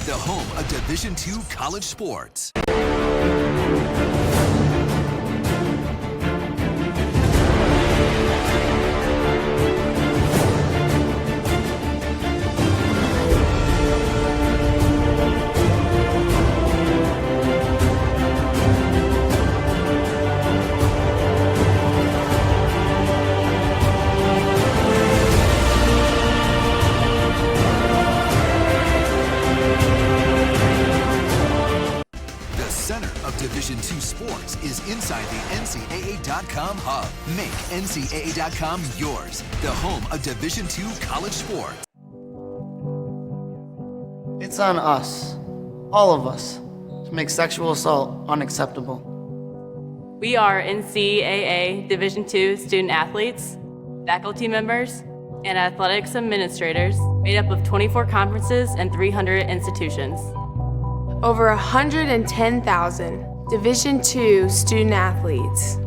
the home of Division II college sports. Division II sports is inside the NCAA.com hub. Make NCAA.com yours, the home of Division II college sports. It's on us, all of us, to make sexual assault unacceptable. We are NCAA Division II student athletes, faculty members, and athletics administrators made up of 24 conferences and 300 institutions. Over 110,000 Division II student athletes.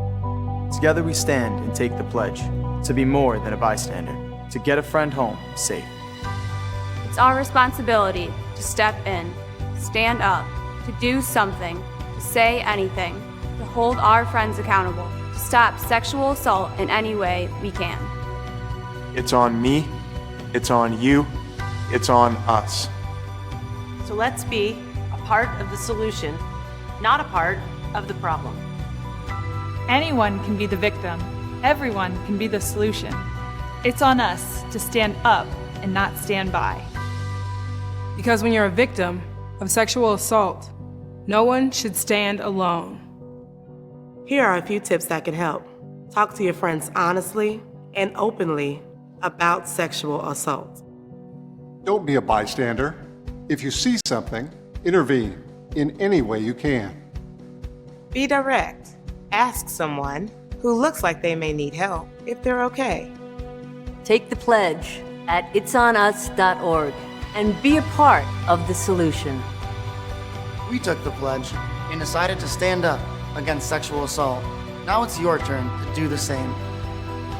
Together we stand and take the pledge to be more than a bystander, to get a friend home safe. It's our responsibility to step in, stand up, to do something, to say anything, to hold our friends accountable, to stop sexual assault in any way we can. It's on me, it's on you, it's on us. So let's be a part of the solution, not a part of the problem. Anyone can be the victim. Everyone can be the solution. It's on us to stand up and not stand by. Because when you're a victim of sexual assault, no one should stand alone. Here are a few tips that can help. Talk to your friends honestly and openly about sexual assault. Don't be a bystander. If you see something, intervene in any way you can. Be direct. Ask someone who looks like they may need help if they're okay. Take the pledge at itsonus.org and be a part of the solution. We took the pledge and decided to stand up against sexual assault. Now it's your turn to do the same.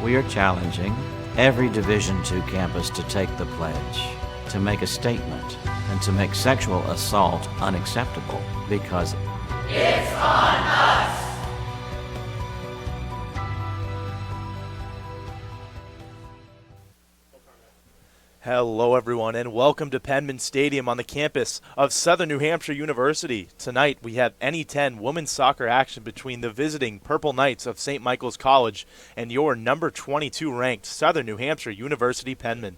We are challenging every Division II campus to take the pledge, to make a statement, and to make sexual assault unacceptable, because it's on us! Hello everyone and welcome to Penmen Stadium on the campus of Southern New Hampshire University. Tonight we have NE10 women's soccer action between the visiting Purple Knights of St. Michael's College and your number 22 ranked Southern New Hampshire University Penmen.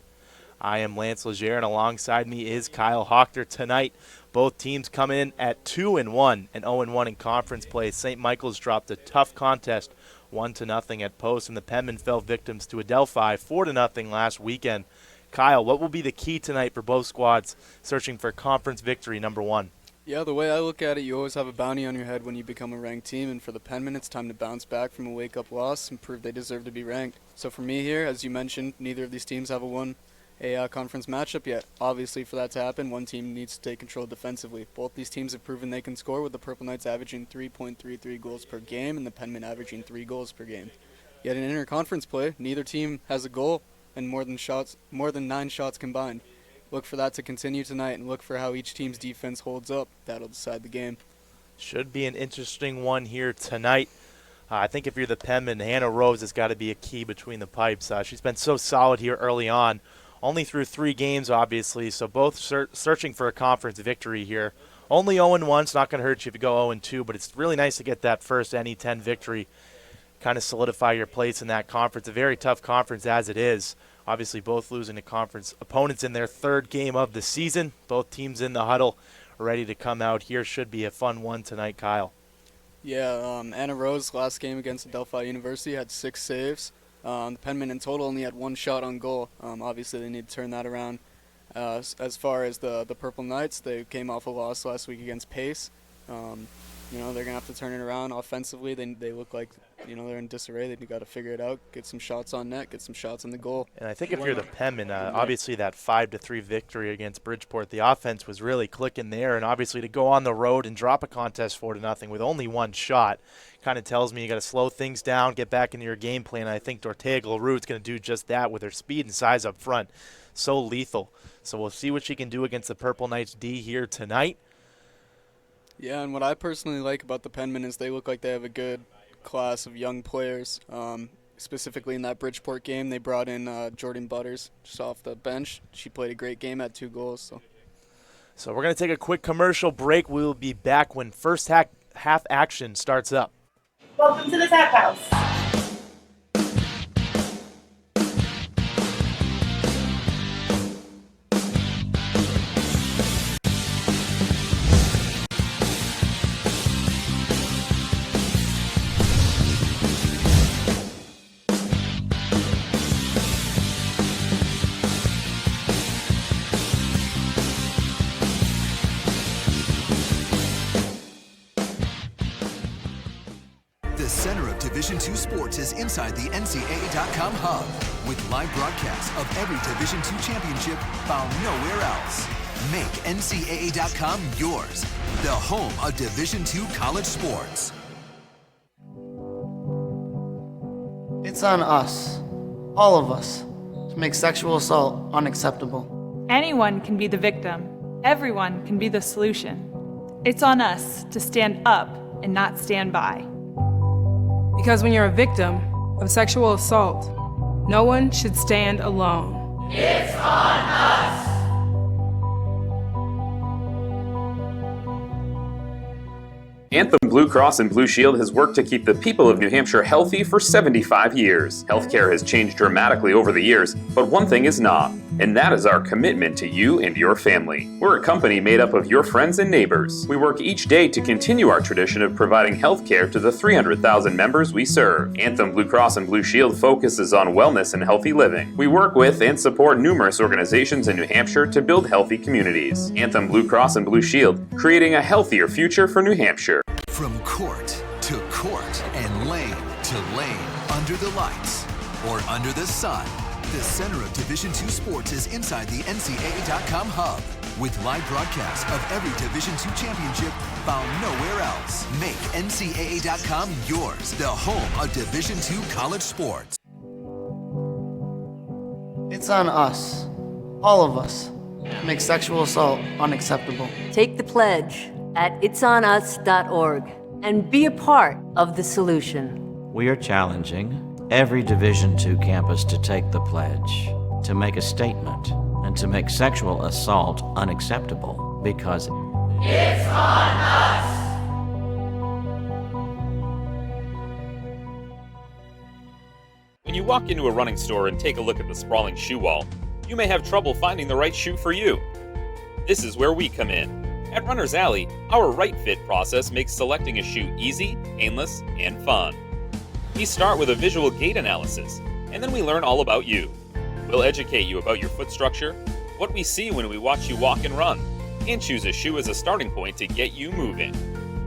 I am Lance Legere, and alongside me is Kyle Hochter. Tonight, both teams come in at 2-1 and 0-1 in conference play. St. Michael's dropped a tough contest, 1-0 at Post, and the Penmen fell victims to Adelphi, 4-0 last weekend. Kyle, what will be the key tonight for both squads searching for conference victory number 1? Yeah, the way I look at it, you always have a bounty on your head when you become a ranked team, and for the Penmen, it's time to bounce back from a wake-up loss and prove they deserve to be ranked. So for me here, as you mentioned, neither of these teams have won a conference matchup yet. Obviously, for that to happen, one team needs to take control defensively. Both these teams have proven they can score, with the Purple Knights averaging 3.33 goals per game and the Penmen averaging 3 goals per game. Yet in interconference play, neither team has a goal and more than 9 shots combined. Look for that to continue tonight and look for how each team's defense holds up. That'll decide the game. Should be an interesting one here tonight. I think if you're the Penmen, Hannah Rose has got to be a key between the pipes. She's been so solid here early on. Only through 3 games, obviously, so both searching for a conference victory here. Only 0-1, it's not going to hurt you if you go 0-2, but it's really nice to get that first NE10 victory, kind of solidify your place in that conference. A very tough conference as it is. Obviously, both losing to conference opponents in their 3rd game of the season. Both teams in the huddle, ready to come out here. Should be a fun one tonight, Kyle. Yeah, Anna Rose, last game against Adelphi University, had 6 saves. The Penmen in total only had 1 shot on goal. Obviously, they need to turn that around. As far as the Purple Knights, they came off a loss last week against Pace. They're going to have to turn it around offensively. They look like, they're in disarray. They got to figure it out, get some shots on net, get some shots on the goal. And I think if you're the Penmen, obviously that 5-3 victory against Bridgeport, the offense was really clicking there. And obviously to go on the road and drop a contest 4-0 with only 1 shot kind of tells me you got to slow things down, get back into your game plan. And I think Dortea Glarou is going to do just that with her speed and size up front. So lethal. So we'll see what she can do against the Purple Knights D here tonight. Yeah, and what I personally like about the Penmen is they look like they have a good class of young players. Specifically in that Bridgeport game, they brought in Jordan Butters just off the bench. She played a great game, had 2 goals. So we're going to take a quick commercial break. We will be back when first half action starts up. Welcome to the Tap House. The center of Division II sports is inside the NCAA.com hub, with live broadcasts of every Division II championship found nowhere else. Make NCAA.com yours, the home of Division II college sports. It's on us, all of us, to make sexual assault unacceptable. Anyone can be the victim. Everyone can be the solution. It's on us to stand up and not stand by. Because when you're a victim of sexual assault, no one should stand alone. It's on us. Anthem Blue Cross and Blue Shield has worked to keep the people of New Hampshire healthy for 75 years. Healthcare has changed dramatically over the years, but one thing is not, and that is our commitment to you and your family. We're a company made up of your friends and neighbors. We work each day to continue our tradition of providing healthcare to the 300,000 members we serve. Anthem Blue Cross and Blue Shield focuses on wellness and healthy living. We work with and support numerous organizations in New Hampshire to build healthy communities. Anthem Blue Cross and Blue Shield, creating a healthier future for New Hampshire. From court to court and lane to lane, under the lights or under the sun, the center of Division II sports is inside the NCAA.com hub, with live broadcasts of every Division II championship found nowhere else. Make NCAA.com yours, the home of Division II college sports. It's on us, all of us, to make sexual assault unacceptable. Take the pledge at itsonus.org and be a part of the solution. We are challenging every Division II campus to take the pledge, to make a statement, and to make sexual assault unacceptable, because it's on us. When you walk into a running store and take a look at the sprawling shoe wall, you may have trouble finding the right shoe for you. This is where we come in. At Runner's Alley, our right fit process makes selecting a shoe easy, painless, and fun. We start with a visual gait analysis, and then we learn all about you. We'll educate you about your foot structure, what we see when we watch you walk and run, and choose a shoe as a starting point to get you moving.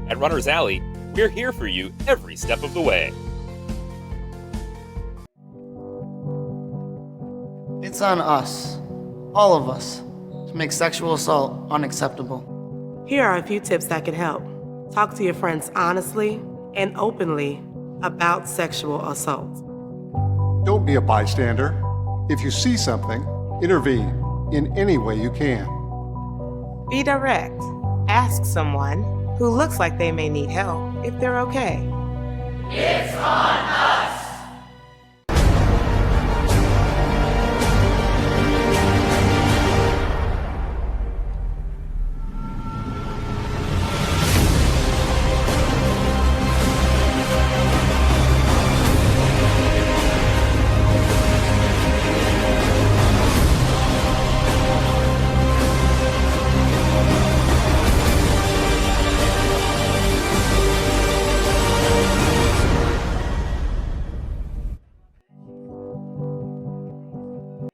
At Runner's Alley, we're here for you every step of the way. It's on us, all of us, to make sexual assault unacceptable. Here are a few tips that can help. Talk to your friends honestly and openly about sexual assault. Don't be a bystander. If you see something, intervene in any way you can. Be direct. Ask someone who looks like they may need help if they're okay. It's on us.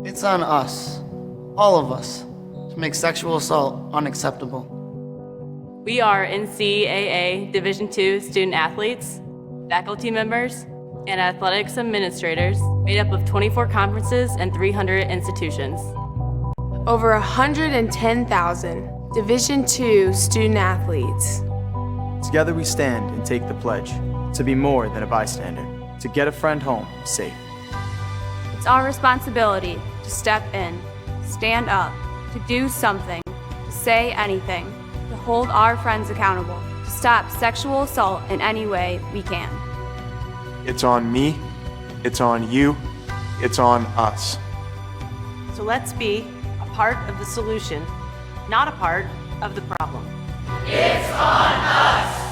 It's on us, all of us, to make sexual assault unacceptable. We are NCAA Division II student athletes, faculty members, and athletics administrators made up of 24 conferences and 300 institutions. Over 110,000 Division II student athletes. Together we stand and take the pledge to be more than a bystander, to get a friend home safe. It's our responsibility to step in, stand up, to do something, to say anything, to hold our friends accountable, to stop sexual assault in any way we can. It's on me, it's on you, it's on us. So let's be a part of the solution, not a part of the problem. It's on us.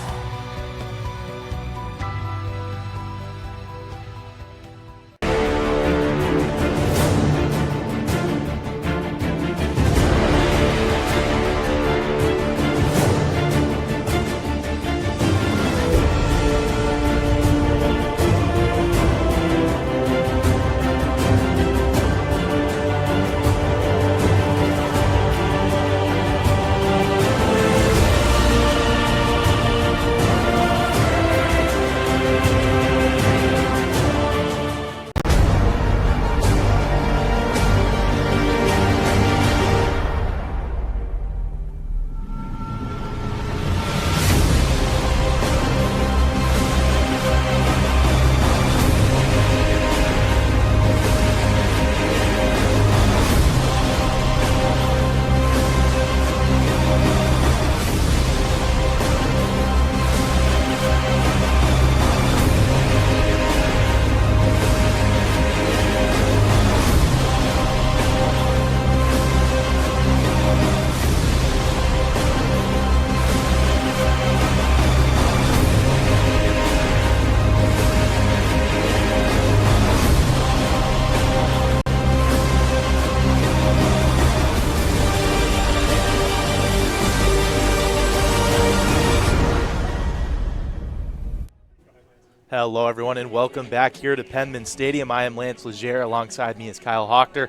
Hello, everyone, and welcome back here to Penmen Stadium. I am Lance Legere. Alongside me is Kyle Hochter.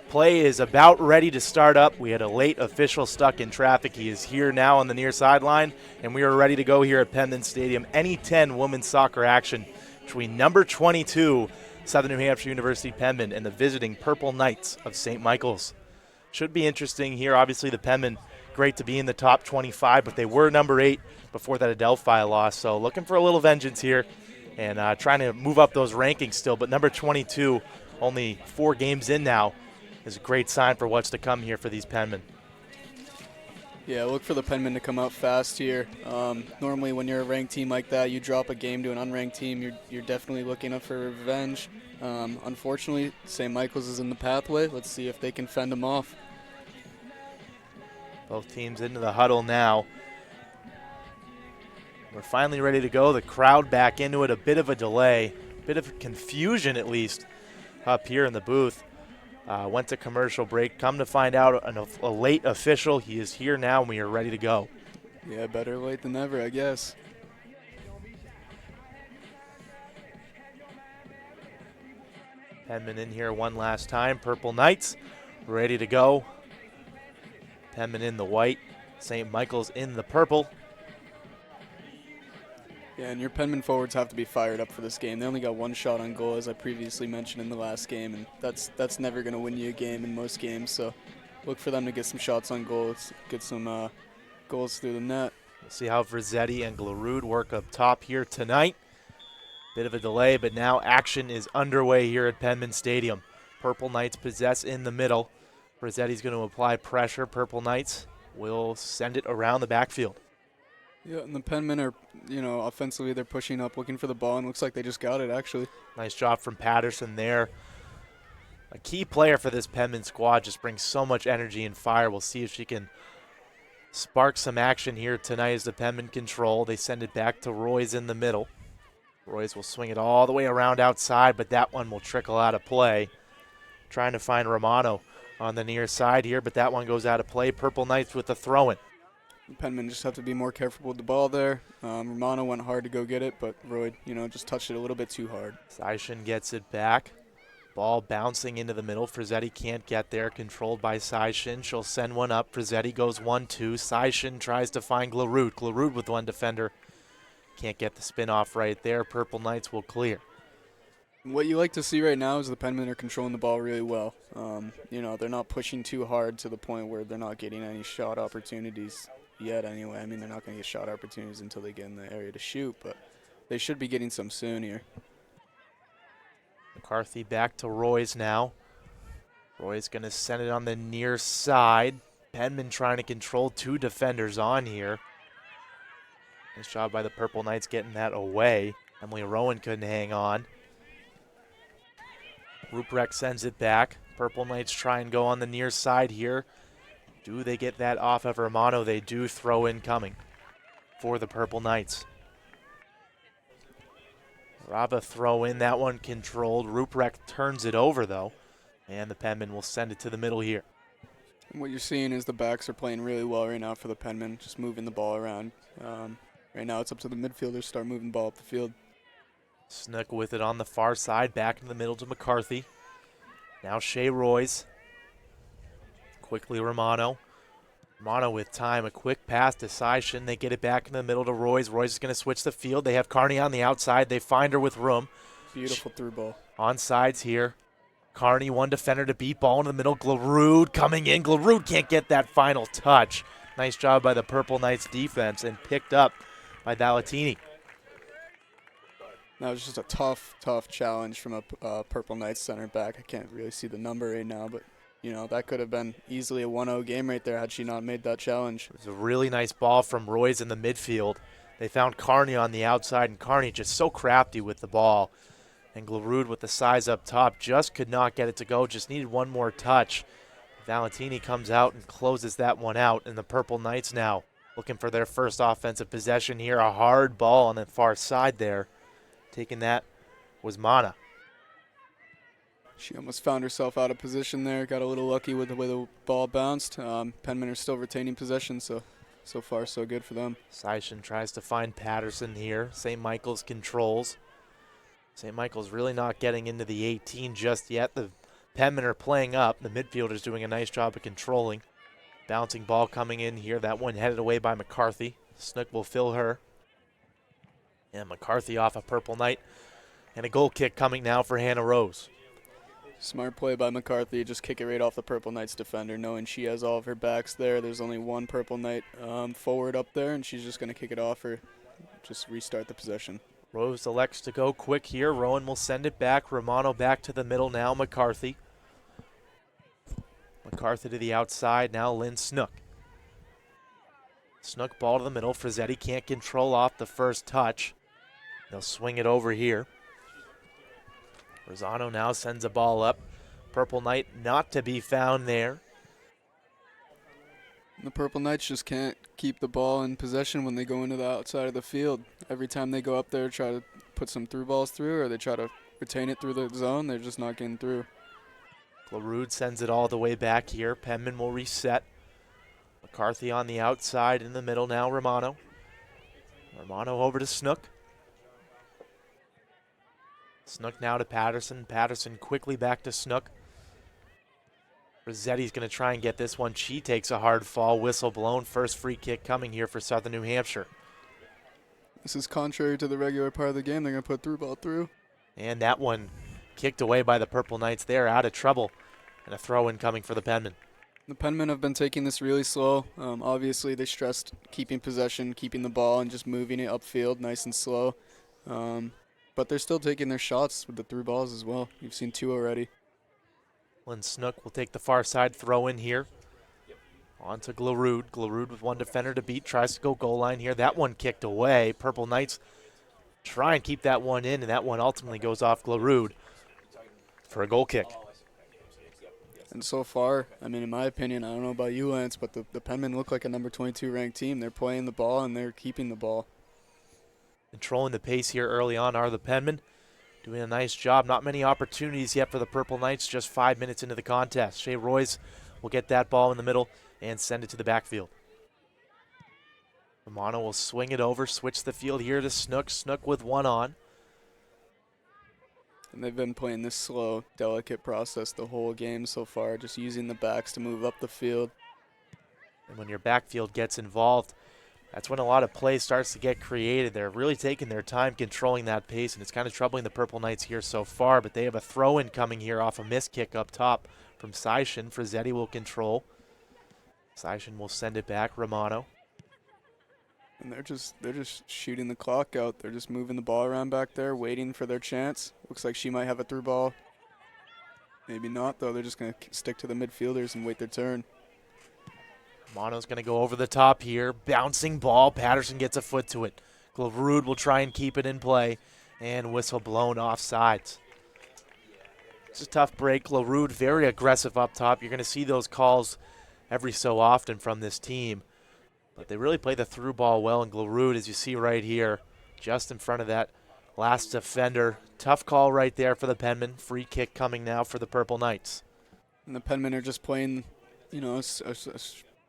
Play is about ready to start up. We had a late official stuck in traffic. He is here now on the near sideline, and we are ready to go here at Penmen Stadium. Any 10 women's soccer action between number 22, Southern New Hampshire University Penmen, and the visiting Purple Knights of St. Michael's. Should be interesting here. Obviously, the Penmen, great to be in the top 25, but they were number 8 before that Adelphi loss. So looking for a little vengeance here and trying to move up those rankings still. But number 22, only 4 games in now, is a great sign for what's to come here for these Penmen. Yeah, look for the Penmen to come out fast here. Normally when you're a ranked team like that, you drop a game to an unranked team, you're definitely looking up for revenge. Unfortunately, St. Michael's is in the pathway. Let's see if they can fend them off. Both teams into the huddle now. We're finally ready to go. The crowd back into it. A bit of a delay, a bit of confusion at least up here in the booth. Went to commercial break. Come to find out, a late official. He is here now, and we are ready to go. Yeah, better late than never, I guess. Penmen in here one last time. Purple Knights ready to go. Penmen in the white. St. Michael's in the purple. Yeah, and your Penmen forwards have to be fired up for this game. They only got 1 shot on goal, as I previously mentioned in the last game, and that's never going to win you a game in most games. So look for them to get some shots on goal, get some goals through the net. We'll see how Verzetti and Glarud work up top here tonight. Bit of a delay, but now action is underway here at Penmen Stadium. Purple Knights possess in the middle. Verzetti's going to apply pressure. Purple Knights will send it around the backfield. Yeah, and the Penmen are, offensively they're pushing up, looking for the ball, and looks like they just got it, actually. Nice job from Patterson there. A key player for this Penmen squad, just brings so much energy and fire. We'll see if she can spark some action here tonight as the Penmen control. They send it back to Royce in the middle. Royce will swing it all the way around outside, but that one will trickle out of play. Trying to find Romano on the near side here, but that one goes out of play. Purple Knights with the throw-in. Penmen just have to be more careful with the ball there. Romano went hard to go get it, but Roy, just touched it a little bit too hard. Seishin gets it back. Ball bouncing into the middle. Frezzetti can't get there. Controlled by Seishin. She'll send one up. Frezzetti goes 1-2. Seishin tries to find Glarud. Glarud with one defender. Can't get the spin off right there. Purple Knights will clear. What you like to see right now is the Penmen are controlling the ball really well. They're not pushing too hard to the point where they're not getting any shot opportunities yet anyway. I mean, they're not going to get shot opportunities until they get in the area to shoot, but they should be getting some soon here. McCarthy back to Royce now. Roy's going to send it on the near side. Penmen trying to control 2 defenders on here. Nice job by the Purple Knights getting that away. Emily Rowan couldn't hang on. Ruprecht sends it back. Purple Knights try and go on the near side here. Do they get that off of Romano? They do. Throw in coming for the Purple Knights. Rava throw in, that one controlled. Ruprecht turns it over though. And the Penmen will send it to the middle here. And what you're seeing is the backs are playing really well right now for the Penmen, just moving the ball around. Right now it's up to the midfielders to start moving the ball up the field. Snook with it on the far side, back in the middle to McCarthy. Now Shea Roy's. Quickly Romano. Romano with time, a quick pass to Seishin. They get it back in the middle to Roy's. Roy's is going to switch the field. They have Carney on the outside. They find her with room. Beautiful through ball. On sides here. Carney, one defender to beat. Ball in the middle. Glarud coming in. Glarud can't get that final touch. Nice job by the Purple Knights defense and picked up by Dallatini. That was just a tough challenge from a Purple Knights center back. I can't really see the number right now, but you know, that could have been easily a 1-0 game right there had she not made that challenge. It was a really nice ball from Roy's in the midfield. They found Carney on the outside, and Carney just so crafty with the ball. And Glarud with the size up top just could not get it to go, just needed one more touch. Valentini comes out and closes that one out, and the Purple Knights now looking for their first offensive possession here. A hard ball on the far side there. Taking that was Mana. She almost found herself out of position there, got a little lucky with the way the ball bounced. Penmen are still retaining possession, so far so good for them. Seishin tries to find Patterson here. St. Michael's controls. St. Michael's really not getting into the 18 just yet. The Penmen are playing up. The midfielder's doing a nice job of controlling. Bouncing ball coming in here. That one headed away by McCarthy. Snook will fill her. And McCarthy off a Purple Knight. And a goal kick coming now for Hannah Rose. Smart play by McCarthy, just kick it right off the Purple Knights defender, knowing she has all of her backs there. There's only one Purple Knight forward up there, and she's just going to kick it off or just restart the possession. Rose elects to go quick here. Rowan will send it back. Romano back to the middle now. McCarthy. McCarthy to the outside. Now Lynn Snook. Snook ball to the middle. Frizzetti can't control off the first touch. They'll swing it over here. Rosano now sends a ball up. Purple Knight not to be found there. The Purple Knights just can't keep the ball in possession when they go into the outside of the field. Every time they go up there, try to put some through balls through, or they try to retain it through the zone, they're just not getting through. Glarud sends it all the way back here. Penmen will reset. McCarthy on the outside, in the middle now, Romano. Romano over to Snook. Snook now to Patterson. Patterson quickly back to Snook. Rossetti's going to try and get this one. She takes a hard fall. Whistle blown. First free kick coming here for Southern New Hampshire. This is contrary to the regular part of the game. They're going to put through ball through. And that one kicked away by the Purple Knights there, out of trouble. And a throw-in coming for the Penmen. The Penmen have been taking this really slow. Obviously, they stressed keeping possession, keeping the ball, and just moving it upfield nice and slow. But they're still taking their shots with the through balls as well. You've seen 2 already. Lynn Snook will take the far side throw in here. On to Glarud. Glarud with one defender to beat. Tries to go goal line here. That one kicked away. Purple Knights try and keep that one in, and that one ultimately goes off Glarud for a goal kick. And so far, I mean, in my opinion, I don't know about you, Lance, but the Penmen look like a number 22 ranked team. They're playing the ball, and they're keeping the ball. Controlling the pace here early on are the Penmen. Doing a nice job. Not many opportunities yet for the Purple Knights. Just 5 minutes into the contest. Shea Royce will get that ball in the middle and send it to the backfield. Romano will swing it over. Switch the field here to Snook. Snook with one on. And they've been playing this slow, delicate process the whole game so far. Just using the backs to move up the field. And when your backfield gets involved, that's when a lot of play starts to get created. They're really taking their time controlling that pace, and it's kind of troubling the Purple Knights here so far, but they have a throw-in coming here off a missed kick up top from Seishin. Frizzetti will control. Seishin will send it back. Romano. And they're just shooting the clock out. They're just moving the ball around back there, waiting for their chance. Looks like she might have a through ball. Maybe not, though. They're just going to stick to the midfielders and wait their turn. Mono's going to go over the top here. Bouncing ball. Patterson gets a foot to it. Glavrude will try and keep it in play. And whistle blown offsides. It's a tough break. Glavrude very aggressive up top. You're going to see those calls every so often from this team. But they really play the through ball well. And Glavrude, as you see right here, just in front of that last defender. Tough call right there for the Penmen. Free kick coming now for the Purple Knights. And the Penmen are just playing, you know, a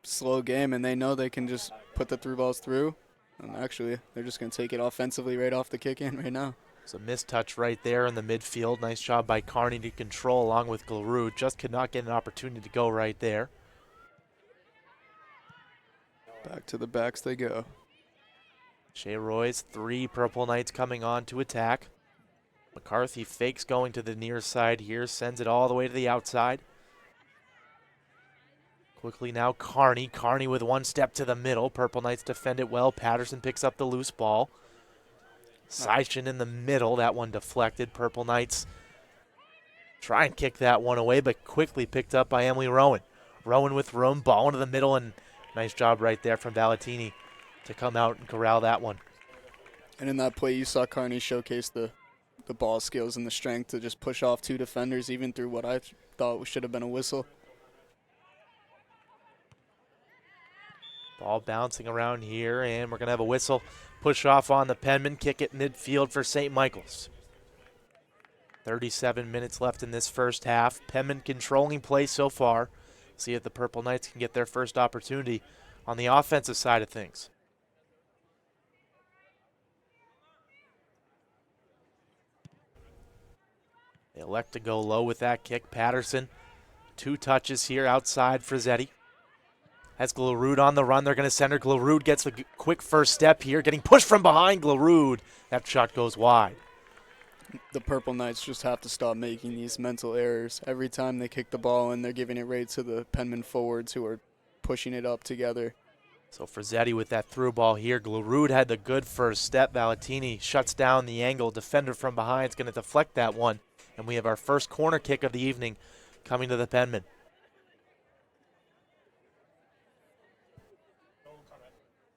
slow game, and they know they can just put the through balls through. And actually, they're just going to take it offensively right off the kick in right now. It's a missed touch right there in the midfield. Nice job by Carney to control along with Glavrude. Just could not get an opportunity to go right there. Back to the backs they go. Shea Roy's 3 Purple Knights coming on to attack. McCarthy fakes going to the near side here, sends it all the way to the outside. Quickly now Carney. Carney with one step to the middle. Purple Knights defend it well. Patterson picks up the loose ball. Seishin in the middle. That one deflected. Purple Knights try and kick that one away, but quickly picked up by Emily Rowan. Rowan with room. Ball into the middle, and nice job right there from Valentini to come out and corral that one. And in that play, you saw Carney showcase the ball skills and the strength to just push off 2 defenders, even through what I thought should have been a whistle. Ball bouncing around here, and we're going to have a whistle. Push off on the Penmen, kick it midfield for St. Michael's. 37 minutes left in this first half. Penmen controlling play so far. See if the Purple Knights can get their first opportunity on the offensive side of things. They elect to go low with that kick. Patterson, 2 touches here outside for Zeddy. Has Glavrude on the run. They're going to send her. Glavrude gets the quick first step here. Getting pushed from behind. Glavrude. That shot goes wide. The Purple Knights just have to stop making these mental errors. Every time they kick the ball in, they're giving it right to the Penmen forwards who are pushing it up together. So for Zeddy with that through ball here, Glavrude had the good first step. Valentini shuts down the angle. Defender from behind is going to deflect that one. And we have our first corner kick of the evening coming to the Penmen.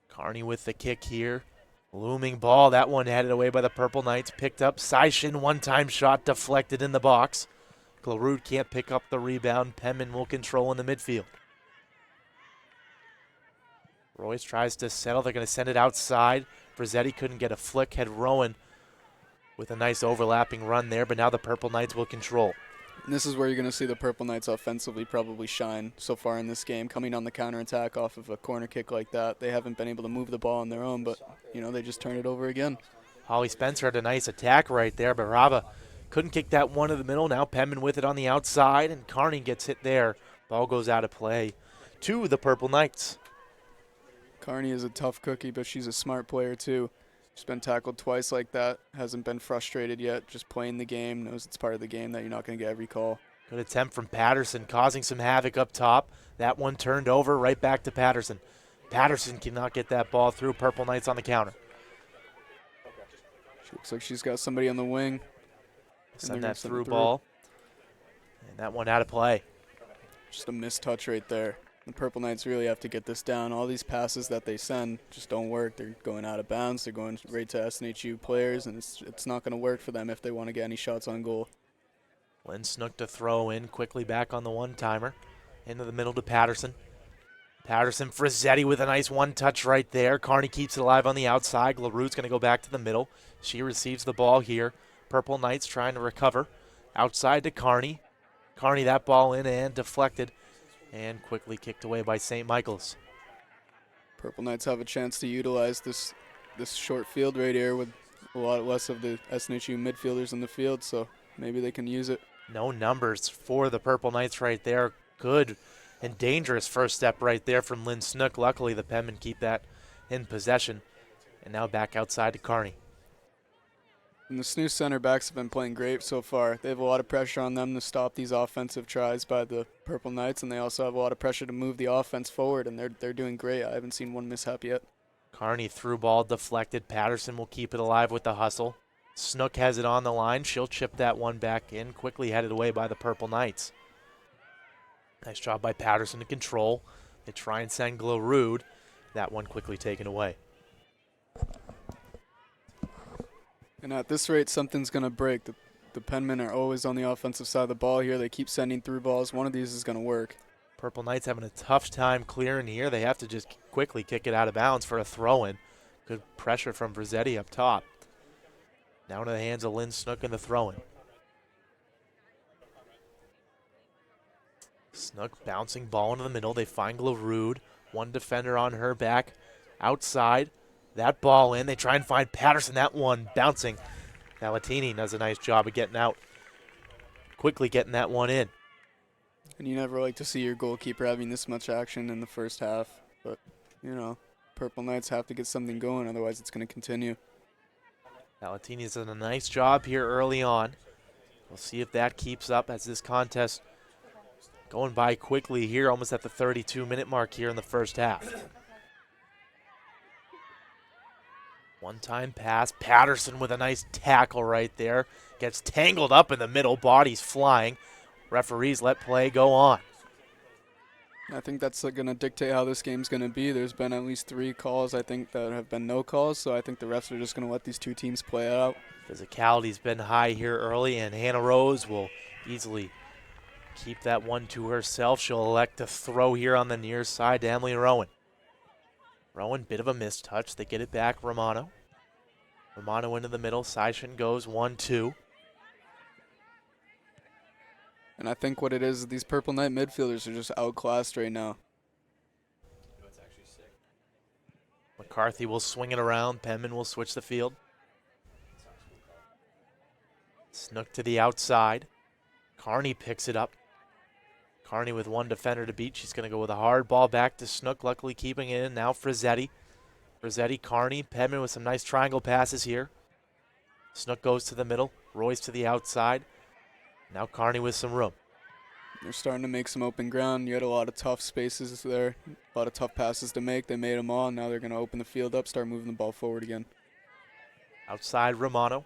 Carney with the kick here. Looming ball. That one headed away by the Purple Knights. Picked up. Seishin, one-time shot deflected in the box. Glavrude can't pick up the rebound. Penmen will control in the midfield. Royce tries to settle. They're going to send it outside. Frizzetti couldn't get a flick. Had Rowan with a nice overlapping run there, but now the Purple Knights will control. And this is where you're going to see the Purple Knights offensively probably shine so far in this game, coming on the counterattack off of a corner kick like that. They haven't been able to move the ball on their own, but, you know, they just turn it over again. Holly Spencer had a nice attack right there, but Rava couldn't kick that one to the middle. Now Penmen with it on the outside, and Carney gets hit there. Ball goes out of play to the Purple Knights. Carney is a tough cookie, but she's a smart player too. She's been tackled twice like that, hasn't been frustrated yet, just playing the game, knows it's part of the game that you're not going to get every call. Good attempt from Patterson, causing some havoc up top. That one turned over, right back to Patterson. Patterson cannot get that ball through. Purple Knights on the counter. She looks like she's got somebody on the wing. Send that through ball. And that one out of play. Just a missed touch right there. The Purple Knights really have to get this down. All these passes that they send just don't work. They're going out of bounds. They're going right to SNHU players, and it's not going to work for them if they want to get any shots on goal. Lynn Snook to throw in, quickly back on the one-timer. Into the middle to Patterson. Patterson, Frizzetti with a nice one-touch right there. Carney keeps it alive on the outside. Glavrude's going to go back to the middle. She receives the ball here. Purple Knights trying to recover. Outside to Carney. Carney, that ball in and deflected. And quickly kicked away by St. Michael's. Purple Knights have a chance to utilize this short field right here with a lot less of the SNHU midfielders in the field, so maybe they can use it. No numbers for the Purple Knights right there. Good and dangerous first step right there from Lynn Snook. Luckily, the Penmen keep that in possession. And now back outside to Carney. And the SNHU center backs have been playing great so far. They have a lot of pressure on them to stop these offensive tries by the Purple Knights, and they also have a lot of pressure to move the offense forward, and they're doing great. I haven't seen one mishap yet. Carney through ball deflected. Patterson will keep it alive with the hustle. Snook has it on the line. She'll chip that one back in, quickly headed away by the Purple Knights. Nice job by Patterson to control. They try and send Glarud. That one quickly taken away. And at this rate, something's going to break. The Penmen are always on the offensive side of the ball here. They keep sending through balls. One of these is going to work. Purple Knights having a tough time clearing here. They have to just quickly kick it out of bounds for a throw-in. Good pressure from Verzetti up top. Now into the hands of Lynn Snook in the throw-in. Snook bouncing ball into the middle. They find Glarud. One defender on her back. Outside. That ball in. They try and find Patterson. That one bouncing. Galatini does a nice job of getting out. Quickly getting that one in. And you never like to see your goalkeeper having this much action in the first half. But, you know, Purple Knights have to get something going. Otherwise, it's going to continue. Galatini's done a nice job here early on. We'll see if that keeps up as this contest going by quickly here, almost at the 32-minute mark here in the first half. One-time pass. Patterson with a nice tackle right there. Gets tangled up in the middle. Body's flying. Referees let play go on. I think that's going to dictate how this game's going to be. There's been at least 3 calls, I think, that have been no calls. So I think the refs are just going to let these two teams play out. Physicality's been high here early, and Hannah Rose will easily keep that one to herself. She'll elect to throw here on the near side to Emily Rowan. Rowan, bit of a mistouch. They get it back, Romano. Romano into the middle. Seishin goes 1-2. And I think what it is, these Purple Knight midfielders are just outclassed right now. McCarthy will swing it around. Penman will switch the field. Snook to the outside. Carney picks it up. Carney with one defender to beat. She's going to go with a hard ball back to Snook, luckily keeping it in. Now Frizzetti. Frizzetti, Carney, Penman with some nice triangle passes here. Snook goes to the middle. Royce to the outside. Now Carney with some room. They're starting to make some open ground. You had a lot of tough spaces there, a lot of tough passes to make. They made them all. Now they're going to open the field up, start moving the ball forward again. Outside Romano.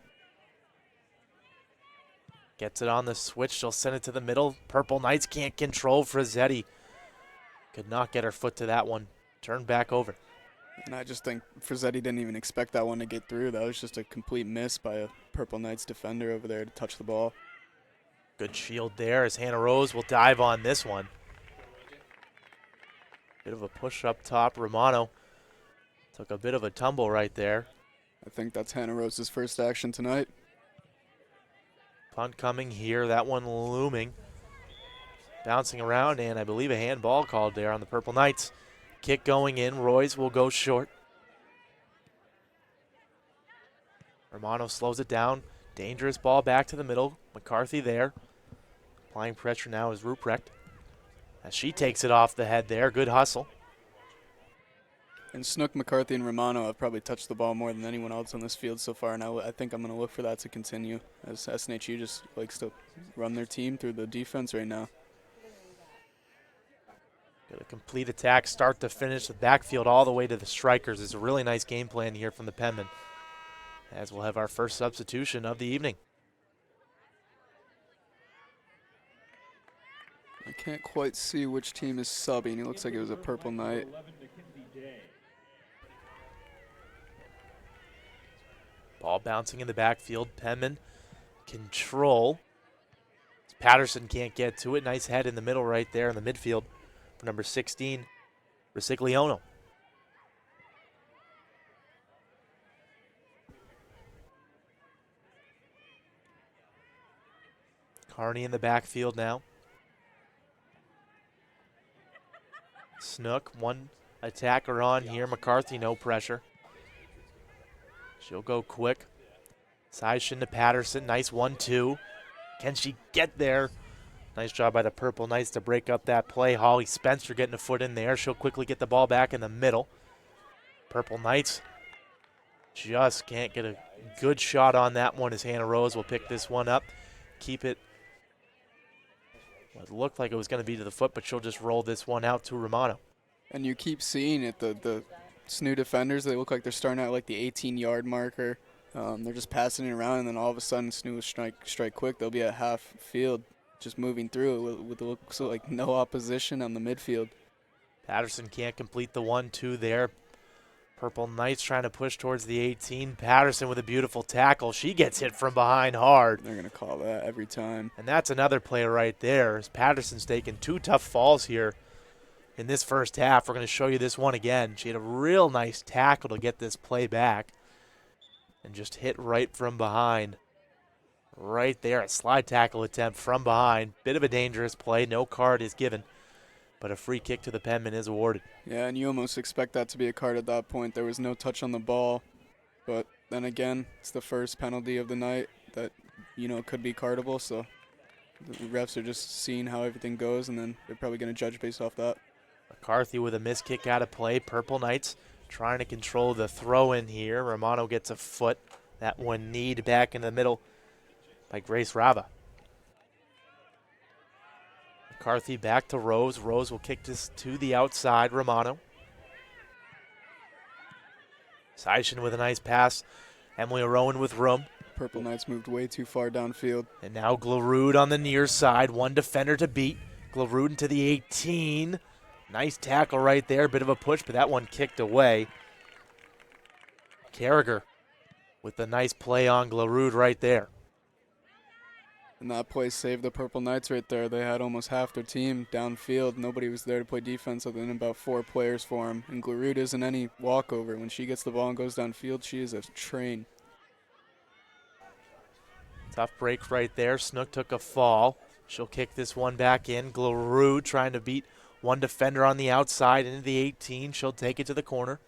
Gets it on the switch. She'll send it to the middle. Purple Knights can't control. Frizzetti could not get her foot to that one. Turned back over. And I just think Frizzetti didn't even expect that one to get through. That was just a complete miss by a Purple Knights defender over there to touch the ball. Good shield there as Hannah Rose will dive on this one. Bit of a push up top. Romano took a bit of a tumble right there. I think that's Hannah Rose's first action tonight. Punt coming here. That one looming. Bouncing around, and I believe a handball called there on the Purple Knights. Kick going in. Royce will go short. Romano slows it down. Dangerous ball back to the middle. McCarthy there. Applying pressure now is Ruprecht. As she takes it off the head there. Good hustle. And Snook, McCarthy, and Romano have probably touched the ball more than anyone else on this field so far, and I think I'm going to look for that to continue, as SNHU just likes to run their team through the defense right now. Got a complete attack, start to finish, the backfield all the way to the strikers. It's a really nice game plan here from the Penmen, as we'll have our first substitution of the evening. I can't quite see which team is subbing. It looks like it was a Purple Knight. Ball bouncing in the backfield. Penman control. Patterson can't get to it. Nice head in the middle right there in the midfield for number 16, Resigliono. Carney in the backfield now. Snook, one attacker on here. McCarthy, no pressure. She'll go quick. Seishin to Patterson. Nice 1-2. Can she get there? Nice job by the Purple Knights to break up that play. Holly Spencer getting a foot in there. She'll quickly get the ball back in the middle. Purple Knights just can't get a good shot on that one as Hannah Rose will pick this one up. Keep it. Well, it looked like it was going to be to the foot, but she'll just roll this one out to Romano. And you keep seeing it. The SNHU defenders, they look like they're starting out like the 18-yard marker, They're just passing it around, and then all of a sudden, SNHU will strike quick. They'll be at half field, just moving through it with looks like no opposition on the midfield. Patterson can't complete the 1-2 there. Purple Knights trying to push towards the 18. Patterson with a beautiful tackle. She gets hit from behind hard. They're going to call that every time. And that's another play right there. As Patterson's taken 2 tough falls here in this first half. We're going to show you this one again. She had a real nice tackle to get this play back. And just hit right from behind. Right there, a slide tackle attempt from behind. Bit of a dangerous play. No card is given. But a free kick to the Penmen is awarded. Yeah, and you almost expect that to be a card at that point. There was no touch on the ball. But then again, it's the first penalty of the night that, could be cardable. So the refs are just seeing how everything goes, and then they're probably going to judge based off that. McCarthy with a missed kick out of play. Purple Knights trying to control the throw in here. Romano gets a foot. That one kneed back in the middle by Grace Rava. McCarthy back to Rose. Rose will kick this to the outside. Romano. Seishin with a nice pass. Emily Rowan with room. Purple Knights moved way too far downfield. And now Glarud on the near side. One defender to beat. Glarud into the 18. Nice tackle right there. Bit of a push, but that one kicked away. Carragher with the nice play on Glarud right there. And that play saved the Purple Knights right there. They had almost half their team downfield. Nobody was there to play defense other than about 4 players for them. And Glarud isn't any walkover. When she gets the ball and goes downfield, she is a train. Tough break right there. Snook took a fall. She'll kick this one back in. Glarud trying to beat one defender on the outside into the 18. She'll take it to the corner.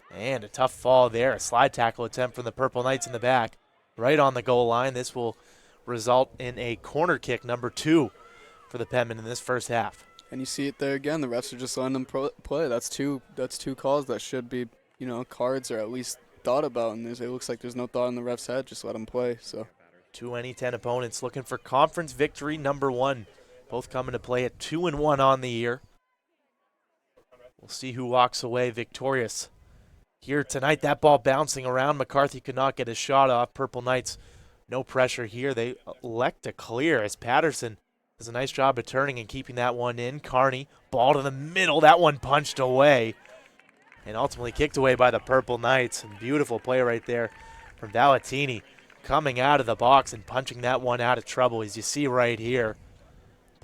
And a tough fall there. A slide tackle attempt from the Purple Knights in the back. Right on the goal line. This will result in a corner kick, number 2, for the Penmen in this first half. And you see it there again. The refs are just letting them play. That's two calls that should be, cards or at least thought about. And it looks like there's no thought in the ref's head. Just let them play. So 2 NE10 opponents looking for conference victory number 1. Both coming to play at 2-1 on the year. We'll see who walks away victorious here tonight. That ball bouncing around. McCarthy could not get a shot off. Purple Knights, no pressure here. They elect to clear as Patterson does a nice job of turning and keeping that one in. Carney, ball to the middle. That one punched away and ultimately kicked away by the Purple Knights. And beautiful play right there from Valentini coming out of the box and punching that one out of trouble, as you see right here.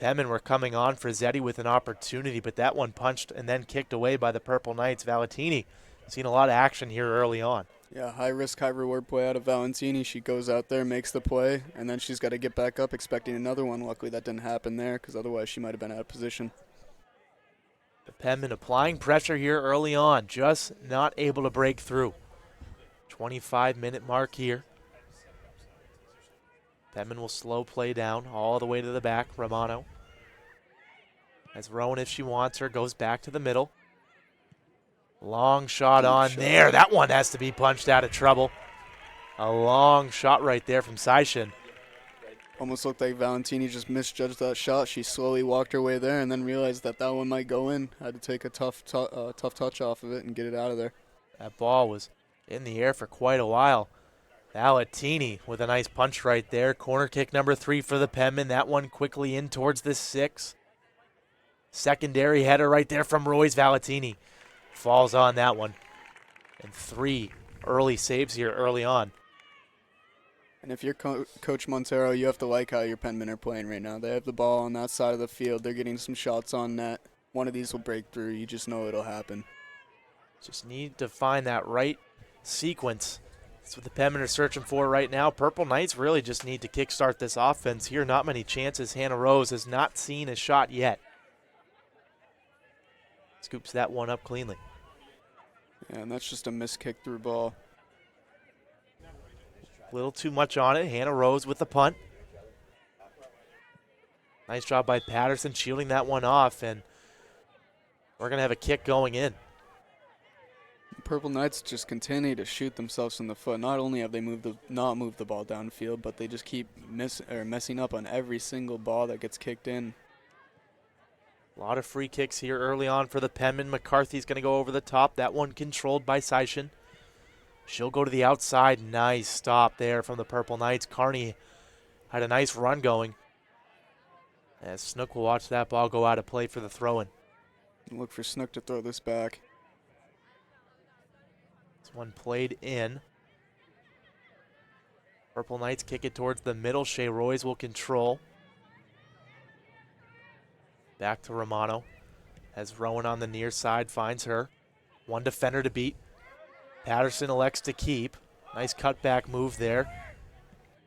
Penmen were coming on for Zeddy with an opportunity, but that one punched and then kicked away by the Purple Knights. Valentini seen a lot of action here early on. Yeah, high risk, high reward play out of Valentini. She goes out there, makes the play, and then she's got to get back up expecting another one. Luckily that didn't happen there, because otherwise she might have been out of position. The Penmen applying pressure here early on, just not able to break through. 25-minute mark here. Penmen will slow play down all the way to the back. Romano, as Rowan, if she wants her, goes back to the middle. Long shot on there. That one has to be punched out of trouble. A long shot right there from Seishin. Almost looked like Valentini just misjudged that shot. She slowly walked her way there and then realized that that one might go in. Had to take a tough touch off of it and get it out of there. That ball was in the air for quite a while. Valentini with a nice punch right there. Corner kick number 3 for the Penmen. That one quickly in towards the 6. Secondary header right there from Royce. Valentini falls on that one. And 3 early saves here early on. And if you're Coach Montero, you have to like how your Penmen are playing right now. They have the ball on that side of the field. They're getting some shots on net. One of these will break through. You just know it'll happen. Just need to find that right sequence. That's what the Penmen are searching for right now. Purple Knights really just need to kickstart this offense here. Not many chances. Hannah Rose has not seen a shot yet. Scoops that one up cleanly. Yeah, and that's just a missed kick through ball. A little too much on it. Hannah Rose with the punt. Nice job by Patterson shielding that one off, and we're going to have a kick going in. Purple Knights just continue to shoot themselves in the foot. Not only have they not moved the ball downfield, but they just keep messing up on every single ball that gets kicked in. A lot of free kicks here early on for the Penmen. McCarthy's going to go over the top. That one controlled by Seishin. She'll go to the outside. Nice stop there from the Purple Knights. Carney had a nice run going. As Snook will watch that ball go out of play for the throw-in. Look for Snook to throw this back. This one played in. Purple Knights kick it towards the middle. Shea Royce will control. Back to Romano. As Rowan on the near side finds her. One defender to beat. Patterson elects to keep. Nice cutback move there.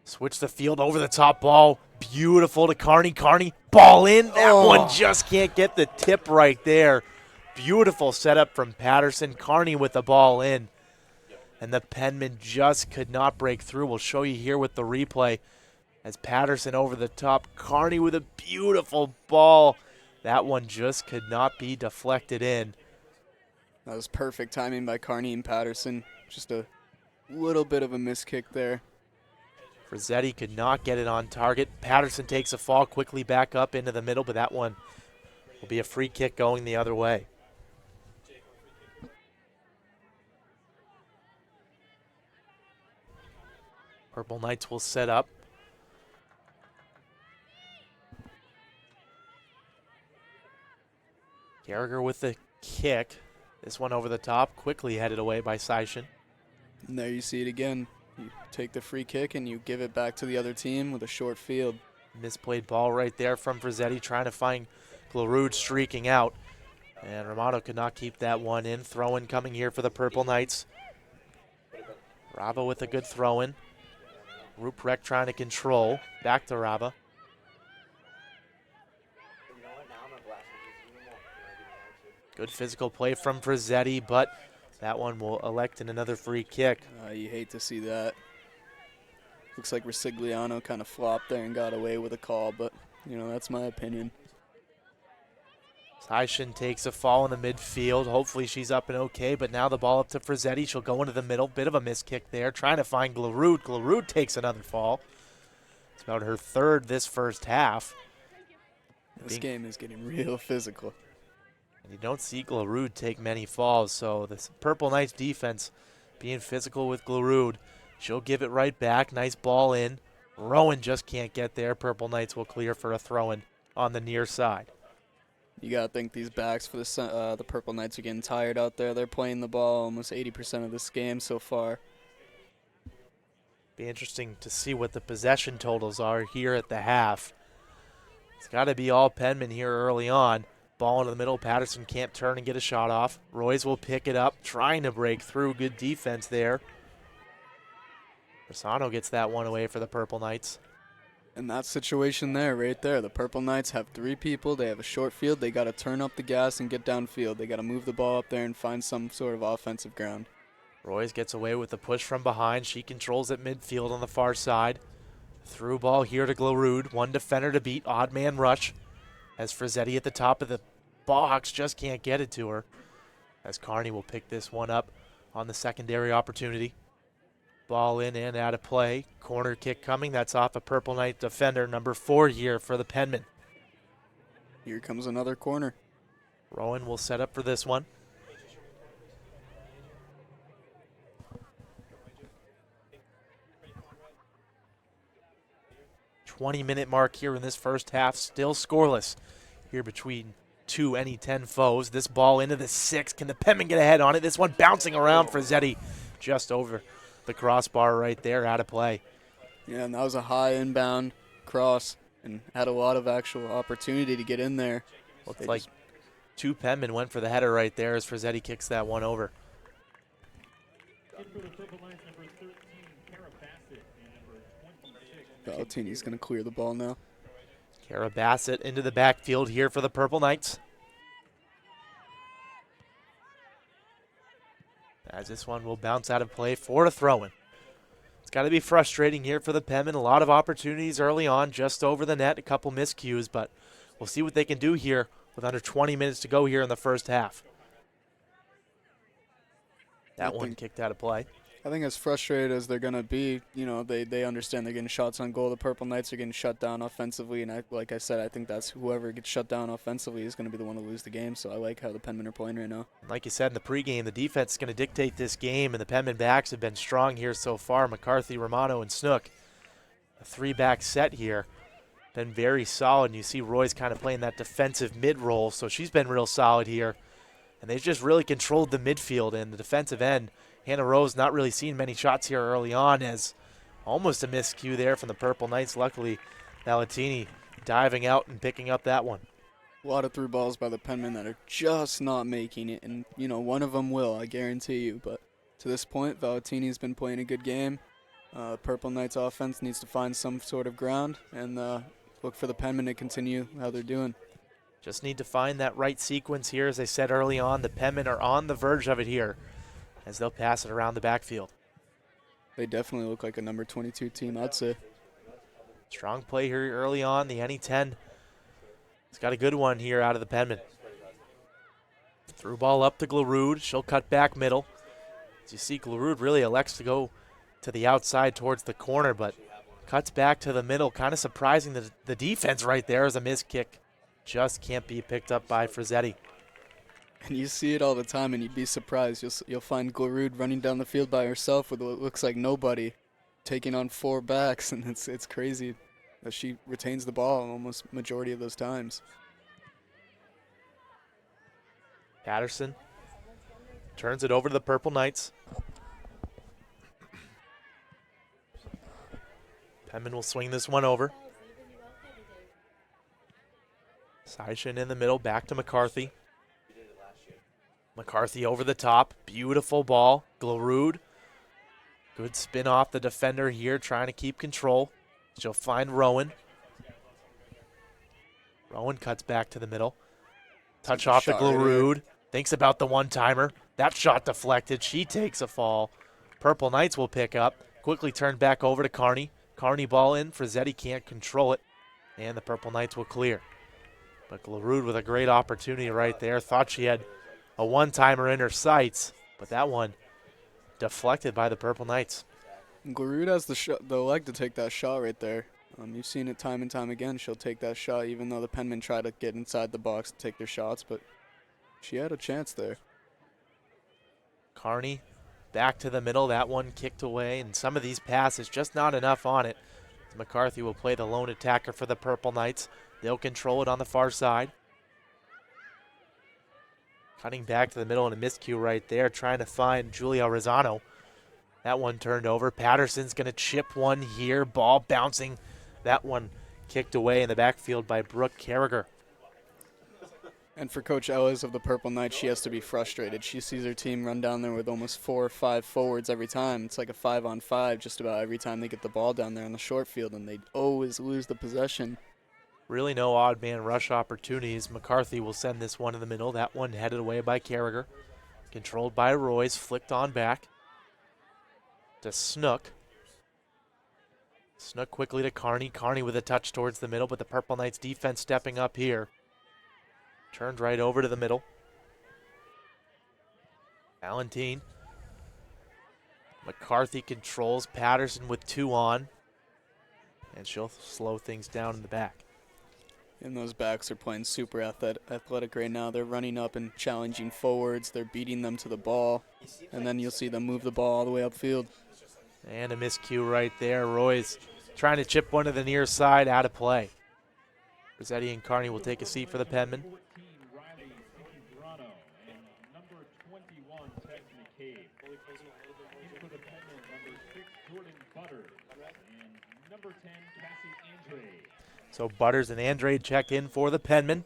Switch the field over the top ball. Beautiful to Carney. Carney, ball in. That one just can't get the tip right there. Beautiful setup from Patterson. Carney with the ball in. And the Penmen just could not break through. We'll show you here with the replay. As Patterson over the top. Carney with a beautiful ball. That one just could not be deflected in. That was perfect timing by Carney and Patterson. Just a little bit of a miss kick there. Frazzetti could not get it on target. Patterson takes a fall quickly back up into the middle, but that one will be a free kick going the other way. Purple Knights will set up. Carragher with the kick. This one over the top, quickly headed away by Seishin. And there you see it again. You take the free kick and you give it back to the other team with a short field. Misplayed ball right there from Frazzetti, trying to find Glarud streaking out. And Romano could not keep that one in. Throw-in coming here for the Purple Knights. Raba with a good throw-in. Ruprecht trying to control. Back to Raba. Good physical play from Frazzetti, but that one will elect in another free kick. You hate to see that. Looks like Resigliano kind of flopped there and got away with a call, but, you know, that's my opinion. Seishin takes a fall in the midfield. Hopefully she's up and okay, but now the ball up to Frazzetti. She'll go into the middle. Bit of a miss kick there, trying to find Glarud. Glarud takes another fall. It's about her third this first half. This game is getting real physical. And you don't see Glarud take many falls, so the Purple Knights defense being physical with Glarud. She'll give it right back. Nice ball in. Rowan just can't get there. Purple Knights will clear for a throw-in on the near side. You got to think these backs for the Purple Knights are getting tired out there. They're playing the ball almost 80% of this game so far. Be interesting to see what the possession totals are here at the half. It's got to be all Penmen here early on. Ball into the middle. Patterson can't turn and get a shot off. Royce will pick it up, trying to break through. Good defense there. Rosano gets that one away for the Purple Knights. In that situation there, right there, the Purple Knights have three people. They have a short field. They got to turn up the gas and get downfield. They got to move the ball up there and find some sort of offensive ground. Royce gets away with the push from behind. She controls at midfield on the far side. Through ball here to Glarud. One defender to beat. Odd man rush. As Frazzetti at the top of the box just can't get it to her. As Carney will pick this one up on the secondary opportunity. Ball in and out of play. Corner kick coming. That's off a Purple Knight defender, number 4 here for the Penmen. Here comes another corner. Rowan will set up for this one. .20-minute mark here in this first half. Still scoreless here between two NE10 foes. This ball into the 6. Can the Penmen get ahead on it? This one bouncing around for Frazzetti just over the crossbar right there, out of play. Yeah, and that was a high inbound cross and had a lot of actual opportunity to get in there. Looks like two Penmen went for the header right there as Frazzetti kicks that one over. Valentini's going to clear the ball now. Kara Bassett into the backfield here for the Purple Knights. As this one will bounce out of play for a throw-in. It's got to be frustrating here for the Penmen. A lot of opportunities early on, just over the net, a couple miscues, but we'll see what they can do here with under 20 minutes to go here in the first half. That one kicked out of play. I think as frustrated as they're going to be, they understand they're getting shots on goal. The Purple Knights are getting shut down offensively, and like I said, I think that's whoever gets shut down offensively is going to be the one to lose the game, so I like how the Penmen are playing right now. Like you said in the pregame, the defense is going to dictate this game, and the Penmen backs have been strong here so far. McCarthy, Romano, and Snook. A 3-back set here. Been very solid, and you see Roy's kind of playing that defensive mid-role, so she's been real solid here. And they've just really controlled the midfield and the defensive end. Hannah Rose not really seeing many shots here early on, as almost a miscue there from the Purple Knights. Luckily, Valatini diving out and picking up that one. A lot of through balls by the Penmen that are just not making it, and one of them will, I guarantee you. But to this point, Valatini's been playing a good game. Purple Knights offense needs to find some sort of ground and look for the Penmen to continue how they're doing. Just need to find that right sequence here. As I said early on, the Penmen are on the verge of it here as they'll pass it around the backfield. They definitely look like a number 22 team, I'd say. Strong play here early on. The NE10 has got a good one here out of the Penmen. Through ball up to Glarud. She'll cut back middle. As you see, Glarud really elects to go to the outside towards the corner, but cuts back to the middle. Kind of surprising the defense right there as a missed kick. Just can't be picked up by Frizzetti. And you see it all the time, and you'd be surprised. You'll find Glarud running down the field by herself with what looks like nobody, taking on 4 backs, and it's crazy that she retains the ball almost majority of those times. Patterson turns it over to the Purple Knights. Penmen will swing this one over. Seishin in the middle, back to McCarthy. McCarthy over the top, beautiful ball. Glarud, good spin off the defender here, trying to keep control. She'll find Rowan. Rowan cuts back to the middle. Touch off to Glarud. Thinks about the one-timer. That shot deflected. She takes a fall. Purple Knights will pick up. Quickly turned back over to Carney. Carney ball in. Frizzetti can't control it. And the Purple Knights will clear. But Glarud with a great opportunity right there. Thought she had a one-timer in her sights, but that one deflected by the Purple Knights. Glarud has the leg to take that shot right there. You've seen it time and time again. She'll take that shot, even though the Penmen try to get inside the box to take their shots, but she had a chance there. Carney back to the middle. That one kicked away, and some of these passes just not enough on it. McCarthy will play the lone attacker for the Purple Knights. They'll control it on the far side. Cutting back to the middle and a miscue right there, trying to find Julia Rosano. That one turned over. Patterson's going to chip one here. Ball bouncing. That one kicked away in the backfield by Brooke Carragher. And for Coach Ellis of the Purple Knights, she has to be frustrated. She sees her team run down there with almost 4 or 5 forwards every time. It's like a 5-on-5 just about every time they get the ball down there on the short field, and they always lose the possession. Really no odd man rush opportunities. McCarthy will send this one in the middle. That one headed away by Carragher. Controlled by Royce, flicked on back to Snook. Snook quickly to Carney. Carney with a touch towards the middle, but the Purple Knights defense stepping up here. Turned right over to the middle. Valentine. McCarthy controls Patterson with 2 on. And she'll slow things down in the back. And those backs are playing super athletic right now. They're running up and challenging forwards. They're beating them to the ball. And then you'll see them move the ball all the way upfield. And a miscue right there. Roy's trying to chip one to the near side, out of play. Rossetti and Carney will take a seat for the Penmen. So Butters and Andrade check in for the Penmen.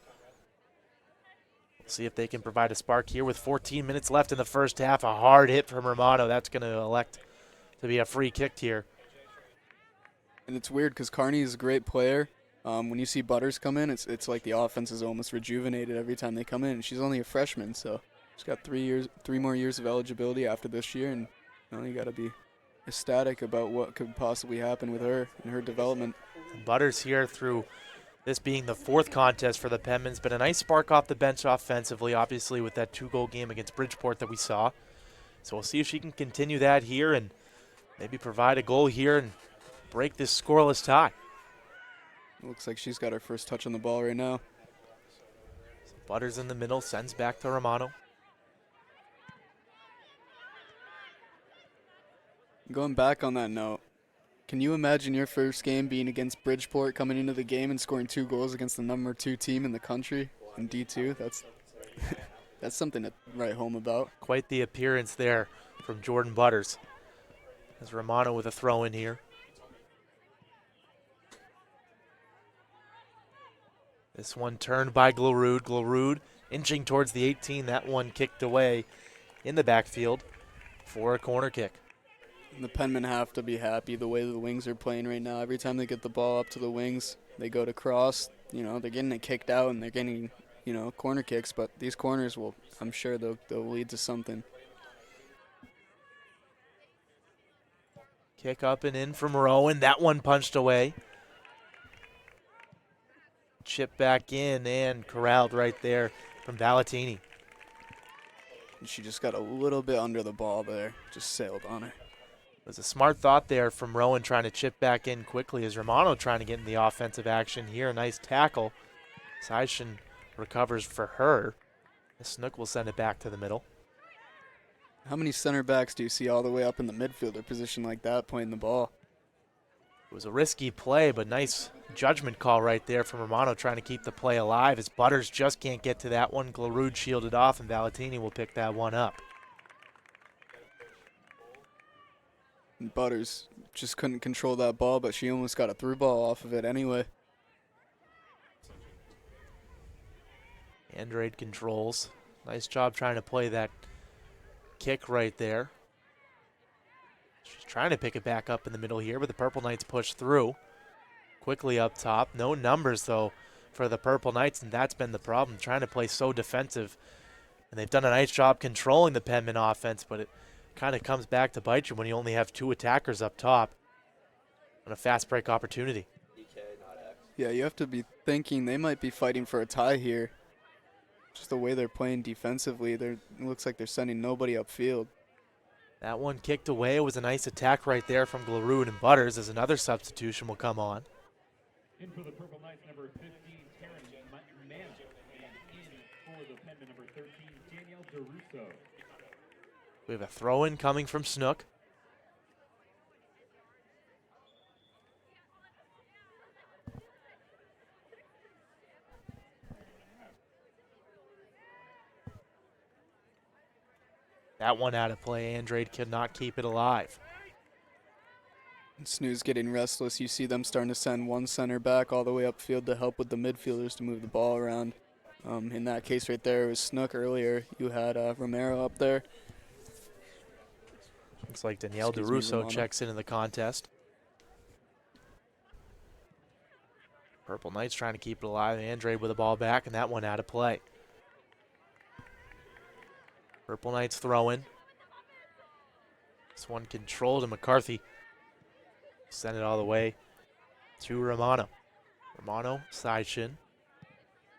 We'll see if they can provide a spark here with 14 minutes left in the first half. A hard hit from Romano. That's going to elect to be a free kick here. And it's weird because Carney is a great player. When you see Butters come in, it's like the offense is almost rejuvenated every time they come in. She's only a freshman, so she's got 3 more years of eligibility after this year, and you got to be ecstatic about what could possibly happen with her and her development. Butters here through this being the 4th contest for the Penmen's, but a nice spark off the bench offensively, obviously with that 2-goal game against Bridgeport that we saw. So we'll see if she can continue that here and maybe provide a goal here and break this scoreless tie. Looks like she's got her first touch on the ball right now. So Butters in the middle, sends back to Romano. Going back on that note, can you imagine your first game being against Bridgeport, coming into the game and scoring 2 goals against the number 2 team in the country in D2? That's something to write home about. Quite the appearance there from Jordan Butters. As Romano with a throw in here. This one turned by Glarud. Glarud inching towards the 18. That one kicked away in the backfield for a corner kick. And the Penmen have to be happy the way the Wings are playing right now. Every time they get the ball up to the Wings, they go to cross. You know, they're getting it kicked out and they're getting, you know, corner kicks. But these corners will, I'm sure they'll lead to something. Kick up and in from Rowan. That one punched away. Chip back in and corralled right there from Valentini. And she just got a little bit under the ball there. Just sailed on her. It was a smart thought there from Rowan trying to chip back in quickly as Romano trying to get in the offensive action here. A nice tackle. Seishin recovers for her. Snook will send it back to the middle. How many center backs do you see all the way up in the midfielder position like that playing the ball? It was a risky play, but nice judgment call right there from Romano trying to keep the play alive as Butters just can't get to that one. Glarud shielded off and Valentini will pick that one up. And Butters just couldn't control that ball, but she almost got a through ball off of it anyway. Andrade controls. Nice job trying to play that kick right there. She's trying to pick it back up in the middle here, but the Purple Knights push through. Quickly up top. No numbers, though, for the Purple Knights, and that's been the problem, trying to play so defensive. And they've done a nice job controlling the Penmen offense, but it kind of comes back to bite you when you only have 2 attackers up top on a fast break opportunity. Yeah, you have to be thinking they might be fighting for a tie here. Just the way they're playing defensively, it looks like they're sending nobody upfield. That one kicked away. It was a nice attack right there from Glarud and Butters as another substitution will come on. In for the Purple Knights, number 15, Taryn Mann, and in for the Penmen, number 13, Danielle DeRusso. We have a throw-in coming from Snook. That one out of play. Andrade could not keep it alive. SNHU's getting restless. You see them starting to send one center back all the way upfield to help with the midfielders to move the ball around. In that case right there, it was Snook earlier. You had Romero up there. Looks like Danielle DeRusso checks into the contest. Purple Knights trying to keep it alive. Andrade with the ball back, and that one out of play. Purple Knights throwing. This one controlled, and McCarthy sent it all the way to Romano. Romano, Seishin.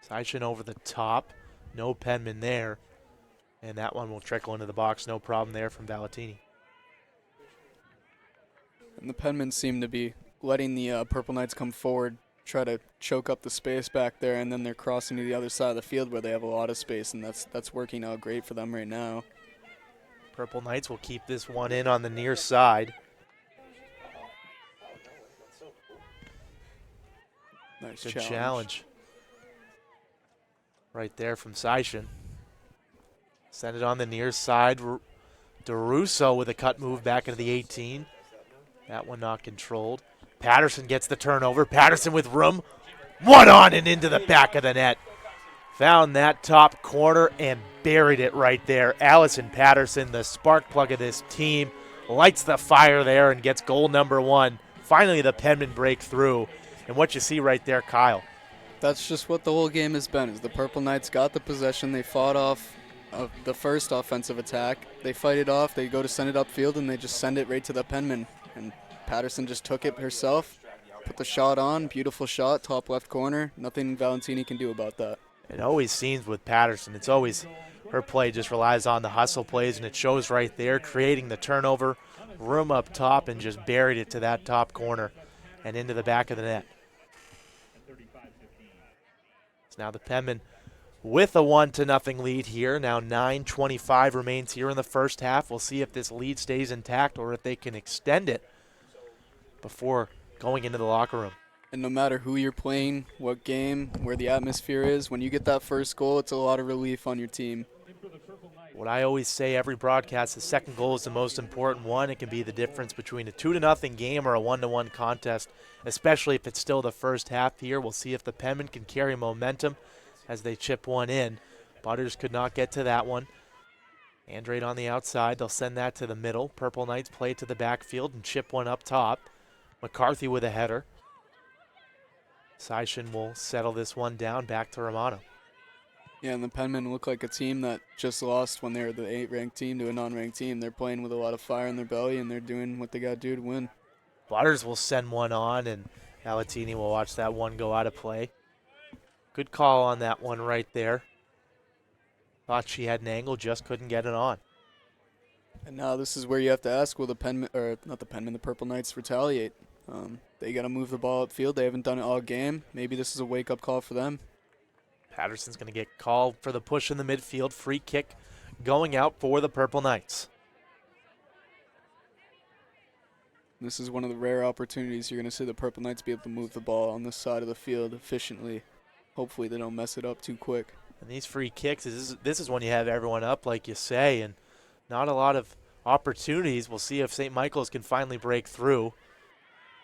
Seishin over the top. No Penmen there. And that one will trickle into the box. No problem there from Valentini. And the Penmen seem to be letting the Purple Knights come forward, try to choke up the space back there, and then they're crossing to the other side of the field where they have a lot of space, and that's working out great for them right now. Purple Knights will keep this one in on the near side. Nice Good challenge. Right there from Seishin. Send it on the near side. DeRusso with a cut move back into the 18. That one not controlled. Patterson gets the turnover. Patterson with room. One on and into the back of the net. Found that top corner and buried it right there. Allison Patterson, the spark plug of this team, lights the fire there and gets goal number 1. Finally, the Penmen break through. And what you see right there, Kyle. That's just what the whole game has been, is the Purple Knights got the possession. They fought off the first offensive attack. They fight it off. They go to send it upfield, and they just send it right to the Penmen. And Patterson just took it herself, put the shot on. Beautiful shot, top left corner. Nothing Valentini can do about that. It always seems with Patterson, it's always her play just relies on the hustle plays, and it shows right there, creating the turnover, room up top, and just buried it to that top corner and into the back of the net. So now the Penmen with a 1-0 lead here. Now 9:25 remains here in the first half. We'll see if this lead stays intact or if they can extend it before going into the locker room. And no matter who you're playing, what game, where the atmosphere is, when you get that first goal, it's a lot of relief on your team. What I always say every broadcast, the second goal is the most important one. It can be the difference between a 2-0 game or a 1-1 contest, especially if it's still the first half here. We'll see if the Penmen can carry momentum as they chip one in. Butters could not get to that one. Andrade on the outside. They'll send that to the middle. Purple Knights play to the backfield and chip one up top. McCarthy with a header. Seishin will settle this one down back to Romano. Yeah, and the Penmen look like a team that just lost when they were the 8th-ranked team to a non-ranked team. They're playing with a lot of fire in their belly, and they're doing what they got to do to win. Butters will send one on, and Alatini will watch that one go out of play. Good call on that one right there. Thought she had an angle, just couldn't get it on. And now this is where you have to ask, will the Penmen, or not the Penmen, the Purple Knights retaliate? They got to move the ball upfield. They haven't done it all game. Maybe this is a wake-up call for them. Patterson's going to get called for the push in the midfield. Free kick going out for the Purple Knights. This is one of the rare opportunities you're going to see the Purple Knights be able to move the ball on this side of the field efficiently. Hopefully they don't mess it up too quick. And these free kicks, this is when you have everyone up, like you say, and not a lot of opportunities. We'll see if St. Michael's can finally break through.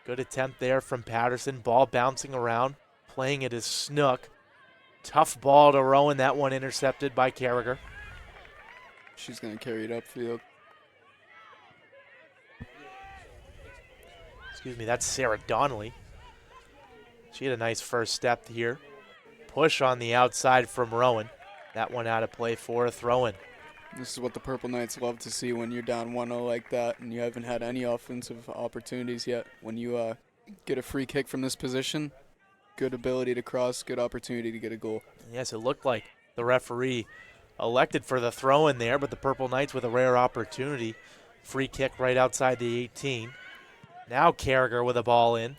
Good attempt there from Patterson. Ball bouncing around, playing it as Snook. Tough ball to Rowan. That one intercepted by Carragher. She's going to carry it upfield. Excuse me, that's Sarah Donnelly. She had a nice first step here. Push on the outside from Rowan. That one out of play for a throw-in. This is what the Purple Knights love to see when you're down 1-0 like that and you haven't had any offensive opportunities yet. When you get a free kick from this position, good ability to cross, good opportunity to get a goal. Yes, it looked like the referee elected for the throw-in there, but the Purple Knights with a rare opportunity. Free kick right outside the 18. Now Carragher with a ball in.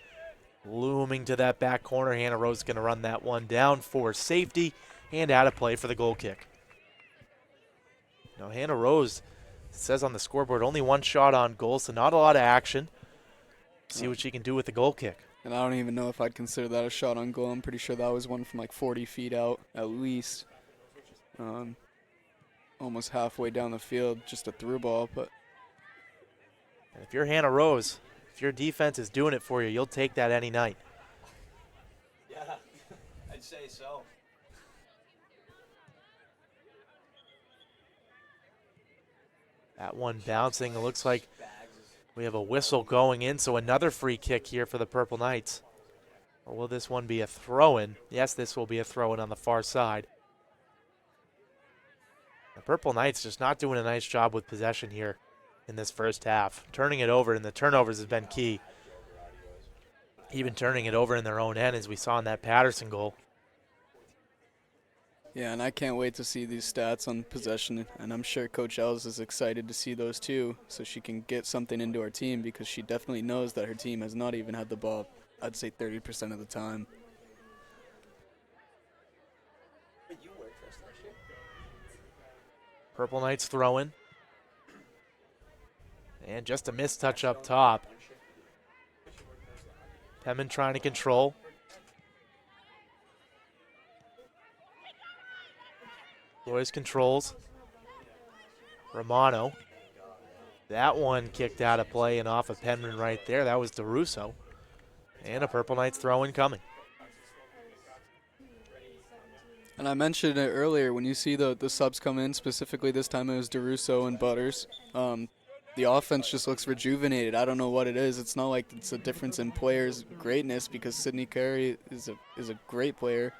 Looming to that back corner. Hannah Rose going to run that one down for safety and out of play for the goal kick. Now Hannah Rose says on the scoreboard only one shot on goal, so not a lot of action. See what she can do with the goal kick. And I don't even know if I'd consider that a shot on goal. I'm pretty sure that was one from like 40 feet out at least. Almost halfway down the field, just a through ball. But and if you're Hannah Rose, if your defense is doing it for you, you'll take that any night. Yeah, I'd say so. That one bouncing. It looks like we have a whistle going in, so another free kick here for the Purple Knights. Or will this one be a throw-in? Yes, this will be a throw-in on the far side. The Purple Knights just not doing a nice job with possession here in this first half. Turning it over, and the turnovers has been key. Even turning it over in their own end, as we saw in that Patterson goal. Yeah, and I can't wait to see these stats on possession, and I'm sure Coach Ells is excited to see those too, so she can get something into our team, because she definitely knows that her team has not even had the ball, I'd say 30% of the time. Purple Knights throwing. And just a missed touch up top. Penmen trying to control. Lois controls. Romano. That one kicked out of play and off of Penmen right there. That was DeRusso. And a Purple Knights throw-in coming. And I mentioned it earlier, when you see the subs come in, specifically this time it was DeRusso and Butters, the offense just looks rejuvenated. I don't know what it is. It's not like it's a difference in players' greatness, because Sydney Carey is a great player.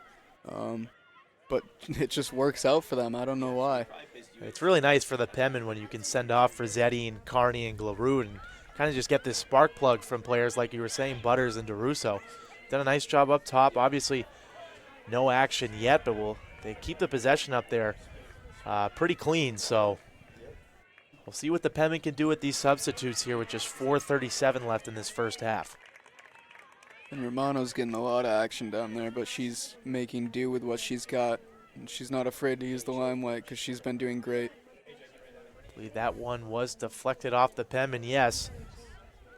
But it just works out for them. I don't know why. It's really nice for the Penmen when you can send off Rossetti and Carney and Glarud and kind of just get this spark plug from players like you were saying, Butters and DeRusso. Done a nice job up top. Obviously, no action yet, but they keep the possession up there pretty clean, so we'll see what the Penmen can do with these substitutes here with just 4:37 left in this first half. And Romano's getting a lot of action down there, but she's making do with what she's got. And she's not afraid to use the limelight because she's been doing great. I believe that one was deflected off the Penmen, yes.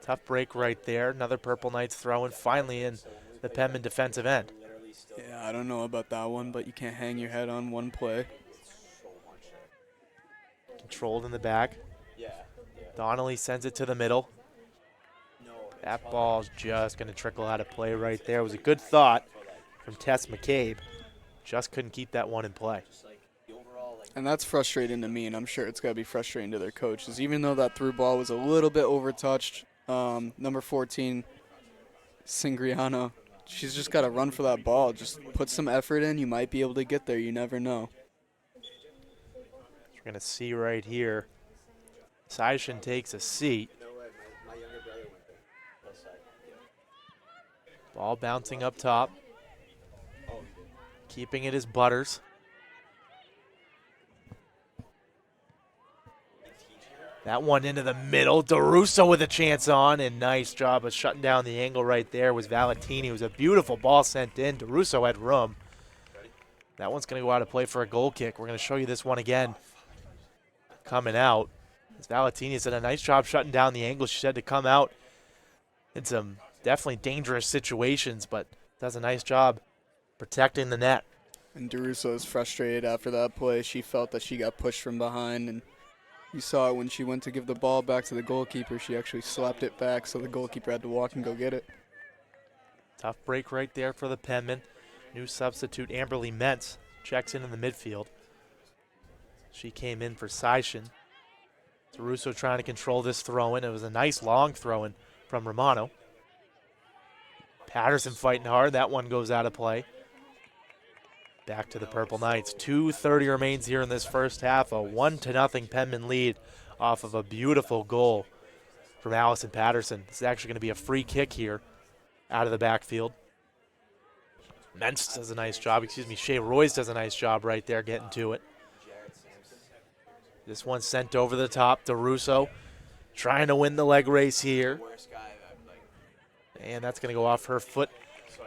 Tough break right there. Another Purple Knights throw, and finally in the Penmen defensive end. Yeah, I don't know about that one, but you can't hang your head on one play. Controlled in the back. Donnelly sends it to the middle. That ball's just going to trickle out of play right there. It was a good thought from Tess McCabe. Just couldn't keep that one in play. And that's frustrating to me, and I'm sure it's got to be frustrating to their coaches. Even though that through ball was a little bit overtouched, number 14, Singriano, she's just got to run for that ball. Just put some effort in. You might be able to get there. You never know. We're going to see right here. Seishin takes a seat. Ball bouncing up top. Keeping it is Butters. That one into the middle. DeRusso with a chance on, and nice job of shutting down the angle right there was Valentini. It was a beautiful ball sent in. DeRusso had room. That one's going to go out of play for a goal kick. We're going to show you this one again coming out. As Valentini did a nice job shutting down the angle. She said to come out in some definitely dangerous situations, but does a nice job protecting the net. And DeRusso is frustrated after that play. She felt that she got pushed from behind, and you saw it when she went to give the ball back to the goalkeeper. She actually slapped it back, so the goalkeeper had to walk and go get it. Tough break right there for the Penmen. New substitute Amberly Mentz checks in the midfield. She came in for Seishin. DeRusso trying to control this throw-in. It was a nice long throw-in from Romano. Patterson fighting hard. That one goes out of play. Back to the Purple Knights. 2:30 remains here in this first half. A 1-0 Penmen lead off of a beautiful goal from Allison Patterson. This is actually going to be a free kick here out of the backfield. Mentz does a nice job. Shea Royce does a nice job right there getting to it. This one sent over the top. DeRusso trying to win the leg race here. And that's going to go off her foot.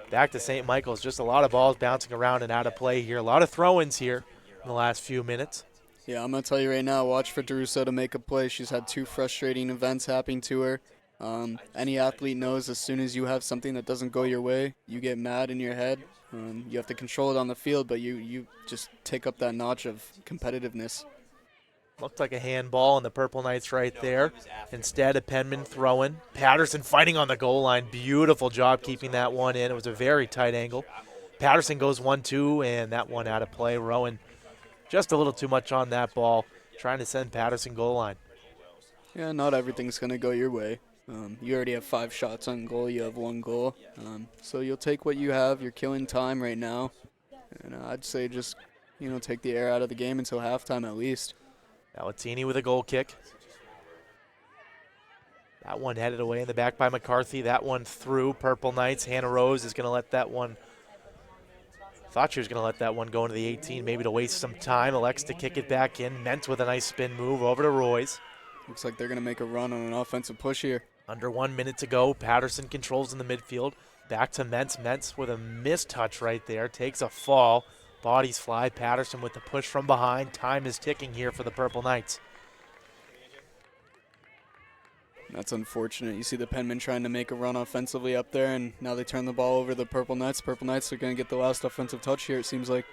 Back to St. Michael's. Just a lot of balls bouncing around and out of play here. A lot of throw-ins here in the last few minutes. Yeah, I'm going to tell you right now, watch for DeRusso to make a play. She's had 2 frustrating events happening to her. Any athlete knows as soon as you have something that doesn't go your way, you get mad in your head. You have to control it on the field, but you just take up that notch of competitiveness. Looked like a handball on the Purple Knights right there. Instead, a Penmen throw-in. Patterson fighting on the goal line. Beautiful job keeping that one in. It was a very tight angle. Patterson goes 1-2, and that one out of play. Rowan just a little too much on that ball, trying to send Patterson goal line. Yeah, not everything's going to go your way. You already have 5 shots on goal. You have 1 goal. So you'll take what you have. You're killing time right now. And I'd say just, take the air out of the game until halftime at least. Valentini with a goal kick. That one headed away in the back by McCarthy. That one through Purple Knights. Hannah Rose is going to let that one. Thought she was going to let that one go into the 18, maybe to waste some time. Elects to kick it back in. Mentz with a nice spin move over to Royce. Looks like they're going to make a run on an offensive push here. Under 1 minute to go. Patterson controls in the midfield. Back to Mentz. Mentz with a missed touch right there. Takes a fall. Bodies fly. Patterson with the push from behind. Time is ticking here for the Purple Knights. That's unfortunate. You see the Penmen trying to make a run offensively up there, and now they turn the ball over to the Purple Knights. Purple Knights are going to get the last offensive touch here, it seems like.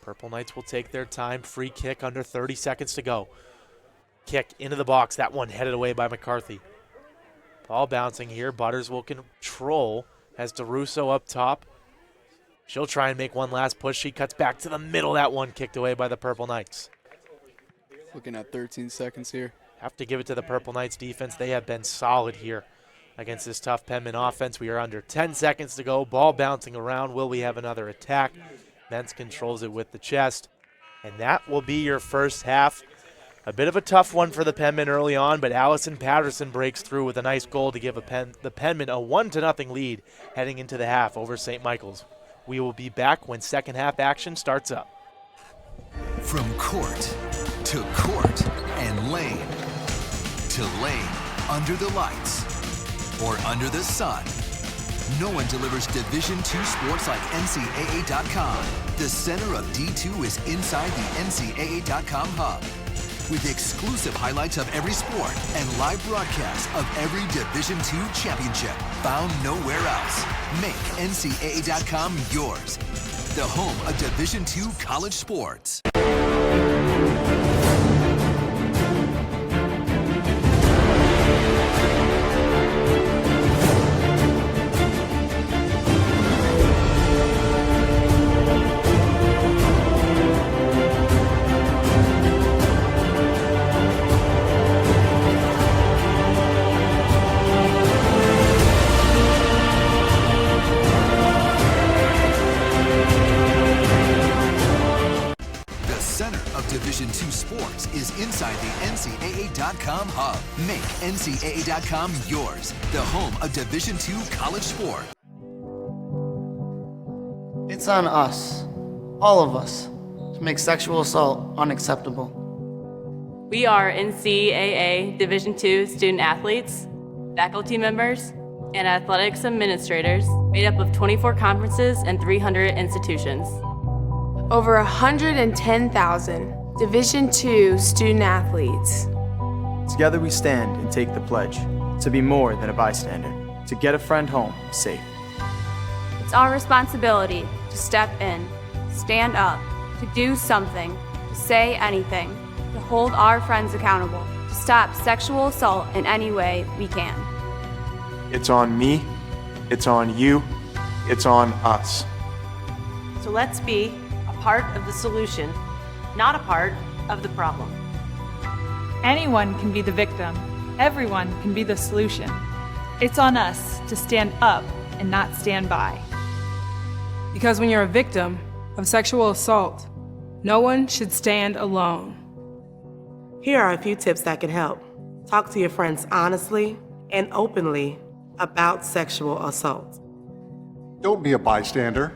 Purple Knights will take their time. Free kick under 30 seconds to go. Kick into the box. That one headed away by McCarthy. Ball bouncing here. Butters will control. Has DeRusso up top. She'll try and make one last push. She cuts back to the middle. That one kicked away by the Purple Knights. Looking at 13 seconds here. Have to give it to the Purple Knights defense. They have been solid here against this tough Penmen offense. We are under 10 seconds to go. Ball bouncing around. Will we have another attack? Mentz controls it with the chest. And that will be your first half. A bit of a tough one for the Penmen early on, but Allison Patterson breaks through with a nice goal to give the Penmen a 1-0 lead heading into the half over St. Michael's. We will be back when second half action starts up. From court to court and lane to lane, under the lights or under the sun, no one delivers Division II sports like NCAA.com. The center of D2 is inside the NCAA.com hub, with exclusive highlights of every sport and live broadcasts of every Division II championship found nowhere else. Make NCAA.com yours, the home of Division II college sports. Division II sports is inside the NCAA.com hub. Make NCAA.com yours, the home of Division II college sport. It's on us, all of us, to make sexual assault unacceptable. We are NCAA Division II student athletes, faculty members, and athletics administrators made up of 24 conferences and 300 institutions. Over 110,000 Division II student athletes. Together we stand and take the pledge to be more than a bystander, to get a friend home safe. It's our responsibility to step in, stand up, to do something, to say anything, to hold our friends accountable, to stop sexual assault in any way we can. It's on me, it's on you, it's on us. So let's be a part of the solution, not a part of the problem. Anyone can be the victim. Everyone can be the solution. It's on us to stand up and not stand by. Because when you're a victim of sexual assault, no one should stand alone. Here are a few tips that can help. Talk to your friends honestly and openly about sexual assault. Don't be a bystander.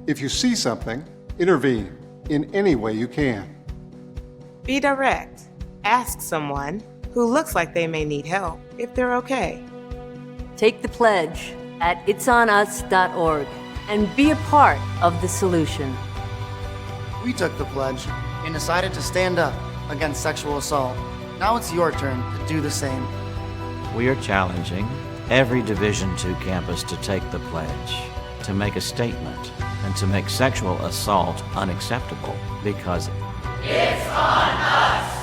If you see something, intervene in any way you can. Be direct. Ask someone who looks like they may need help if they're okay. Take the pledge at itsonus.org and be a part of the solution. We took the pledge and decided to stand up against sexual assault. Now it's your turn to do the same. We are challenging every Division II campus to take the pledge, to make a statement, and to make sexual assault unacceptable, because it's on us!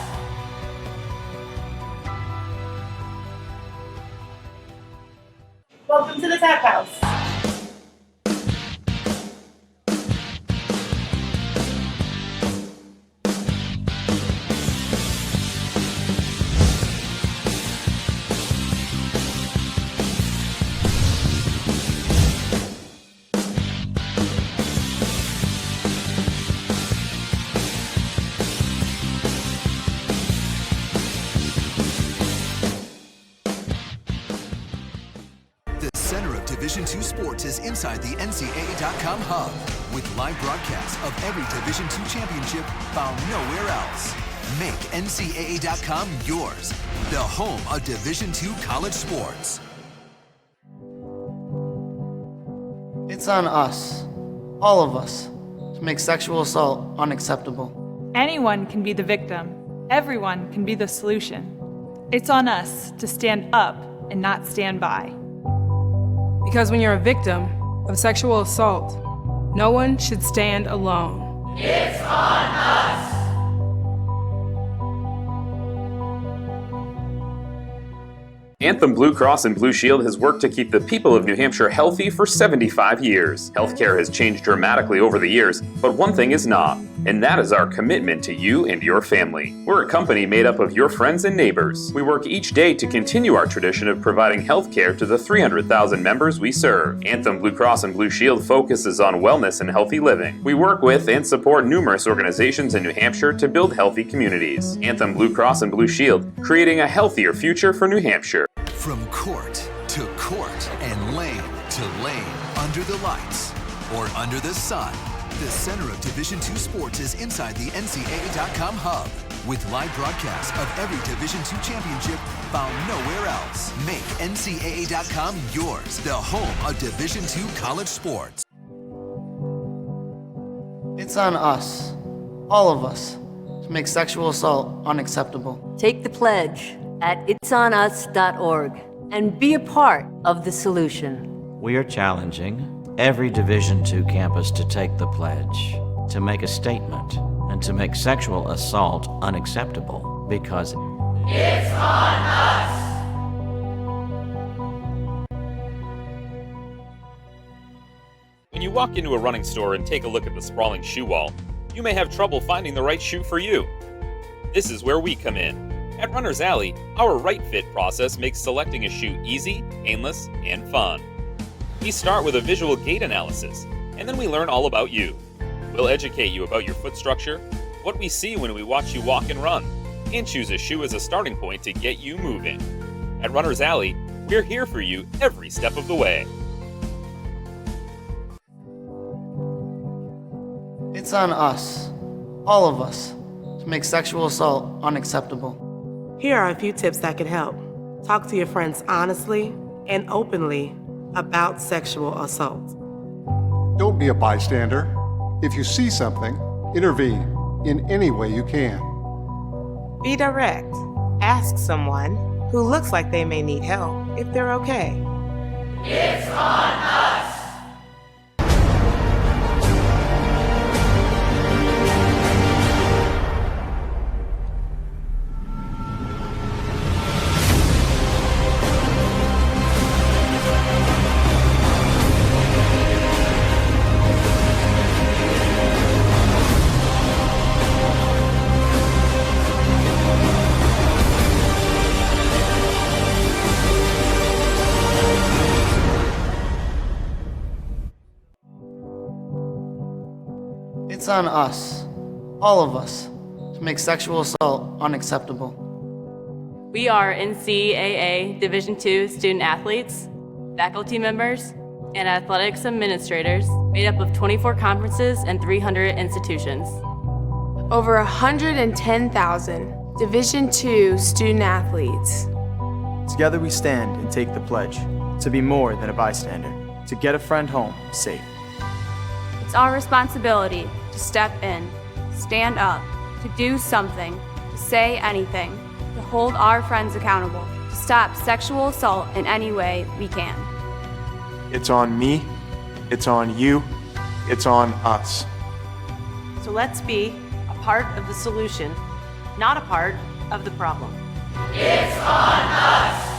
Welcome to the Tap House. Division II sports is inside the NCAA.com hub, with live broadcasts of every Division II championship found nowhere else. Make NCAA.com yours, the home of Division II college sports. It's on us, all of us, to make sexual assault unacceptable. Anyone can be the victim. Everyone can be the solution. It's on us to stand up and not stand by. Because when you're a victim of sexual assault, no one should stand alone. It's on us! Anthem Blue Cross and Blue Shield has worked to keep the people of New Hampshire healthy for 75 years. Healthcare has changed dramatically over the years, but one thing is not, and that is our commitment to you and your family. We're a company made up of your friends and neighbors. We work each day to continue our tradition of providing healthcare to the 300,000 members we serve. Anthem Blue Cross and Blue Shield focuses on wellness and healthy living. We work with and support numerous organizations in New Hampshire to build healthy communities. Anthem Blue Cross and Blue Shield, creating a healthier future for New Hampshire. From court and lane to lane, under the lights or under the sun, The center of Division II sports is inside the NCAA.com hub, with live broadcasts of every Division II championship found nowhere else. Make NCAA.com yours, the home of Division II college sports. It's on us, all of us, to make sexual assault unacceptable. Take the pledge at itsonus.org and be a part of the solution. We are challenging every Division II campus to take the pledge, to make a statement, and to make sexual assault unacceptable because it's on us. When you walk into a running store and take a look at the sprawling shoe wall, you may have trouble finding the right shoe for you. This is where we come in. At Runner's Alley, our right fit process makes selecting a shoe easy, painless, and fun. We start with a visual gait analysis, and then we learn all about you. We'll educate you about your foot structure, what we see when we watch you walk and run, and choose a shoe as a starting point to get you moving. At Runner's Alley, we're here for you every step of the way. It's on us, all of us, to make sexual assault unacceptable. Here are a few tips that can help. Talk to your friends honestly and openly about sexual assault. Don't be a bystander. If you see something, intervene in any way you can. Be direct. Ask someone who looks like they may need help if they're okay. It's on us. It's on us, all of us, to make sexual assault unacceptable. We are NCAA Division II student athletes, faculty members, and athletics administrators made up of 24 conferences and 300 institutions. Over 110,000 Division II student athletes. Together we stand and take the pledge to be more than a bystander, to get a friend home safe. It's our responsibility to step in, stand up, to do something, to say anything, to hold our friends accountable, to stop sexual assault in any way we can. It's on me, it's on you, it's on us. So let's be a part of the solution, not a part of the problem. It's on us.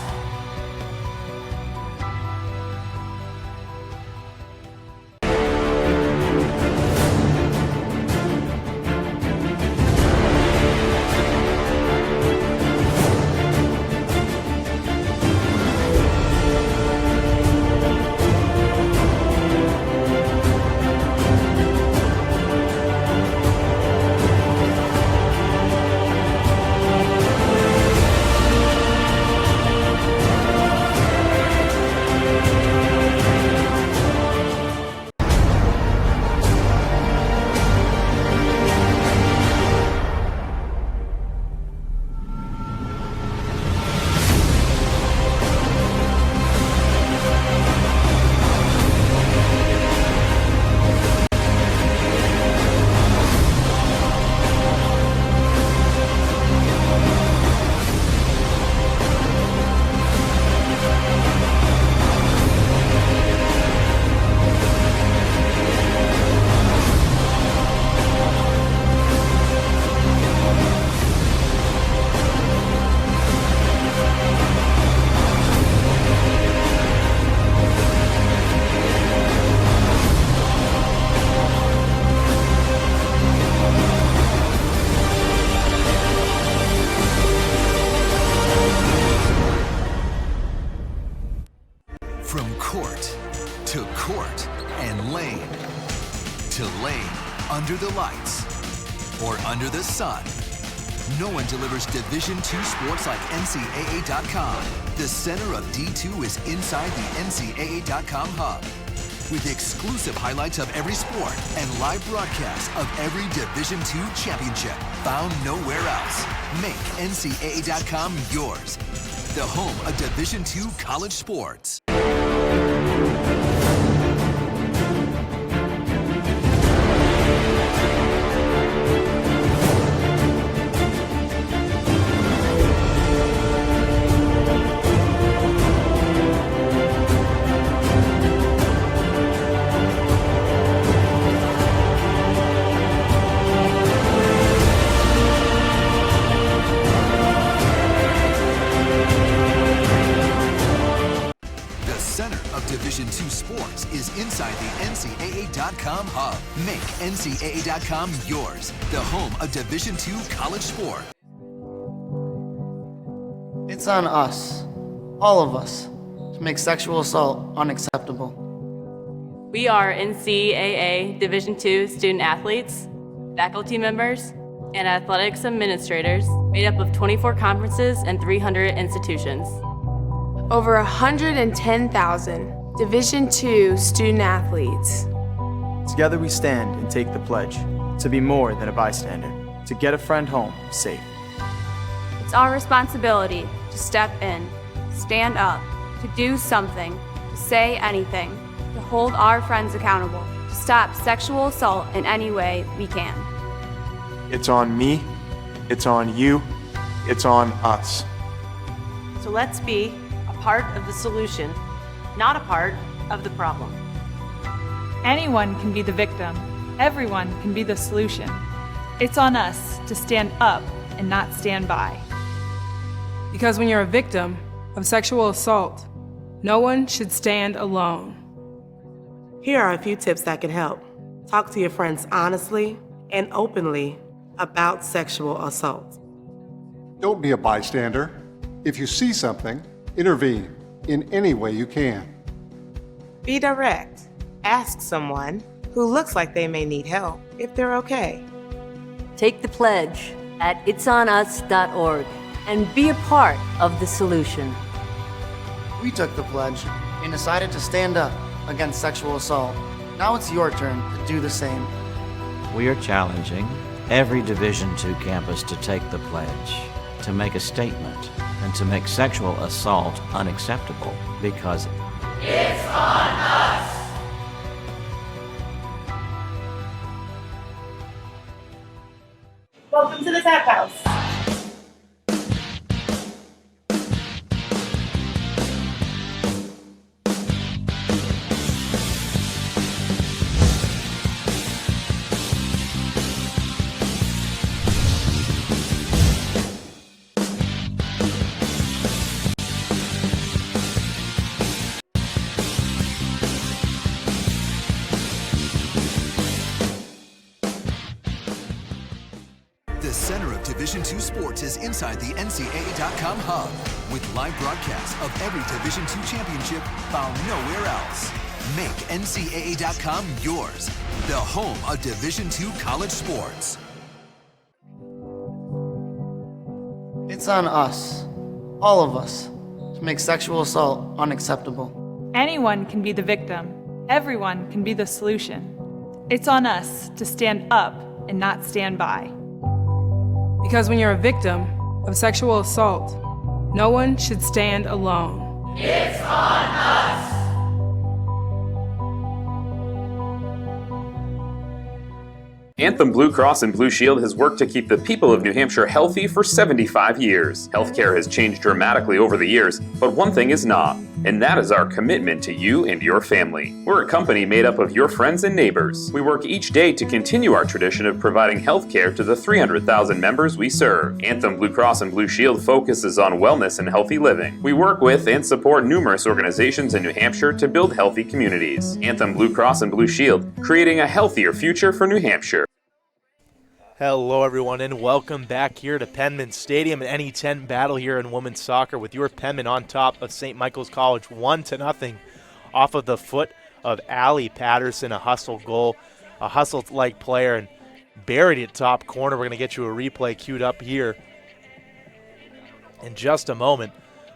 From court to court and lane to lane, under the lights or under the sun, no one delivers Division II sports like NCAA.com. The center of D2 is inside the NCAA.com hub, with exclusive highlights of every sport and live broadcasts of every Division II championship found nowhere else. Make NCAA.com yours, the home of Division II college sports. Division II sports is inside the NCAA.com hub. Make NCAA.com yours, the home of Division II college sport. It's on us, all of us, to make sexual assault unacceptable. We are NCAA Division II student athletes, faculty members, and athletics administrators made up of 24 conferences and 300 institutions. Over 110,000 Division II student athletes. Together we stand and take the pledge to be more than a bystander, to get a friend home safe. It's our responsibility to step in, stand up, to do something, to say anything, to hold our friends accountable, to stop sexual assault in any way we can. It's on me, it's on you, it's on us. So let's be a part of the solution, not a part of the problem. Anyone can be the victim. Everyone can be the solution. It's on us to stand up and not stand by. Because when you're a victim of sexual assault, no one should stand alone. Here are a few tips that can help. Talk to your friends honestly and openly about sexual assault. Don't be a bystander. If you see something, intervene in any way you can. Be direct. Ask someone who looks like they may need help if they're okay. Take the pledge at itsonus.org and be a part of the solution. We took the pledge and decided to stand up against sexual assault. Now it's your turn to do the same. We are challenging every Division II campus to take the pledge, to make a statement, and to make sexual assault unacceptable because it's on us. Welcome to the Tap House. The center of Division II sports is inside the NCAA.com hub, with live broadcasts of every Division II championship found nowhere else. Make NCAA.com yours, the home of Division II college sports. It's on us, all of us, to make sexual assault unacceptable. Anyone can be the victim. Everyone can be the solution. It's on us to stand up and not stand by. Because when you're a victim of sexual assault, no one should stand alone. It's on us. Anthem Blue Cross and Blue Shield has worked to keep the people of New Hampshire healthy for 75 years. Healthcare has changed dramatically over the years, but one thing is not, and that is our commitment to you and your family. We're a company made up of your friends and neighbors. We work each day to continue our tradition of providing healthcare to the 300,000 members we serve. Anthem Blue Cross and Blue Shield focuses on wellness and healthy living. We work with and support numerous organizations in New Hampshire to build healthy communities. Anthem Blue Cross and Blue Shield, creating a healthier future for New Hampshire. Hello, everyone, and welcome back here to Penmen Stadium, an NE10 battle here in women's soccer with your Penmen on top of St. Michael's College 1-0 off of the foot of Allie Patterson, a hustle goal, a hustle-like player, and buried it top corner. We're going to get you a replay queued up here in just a moment.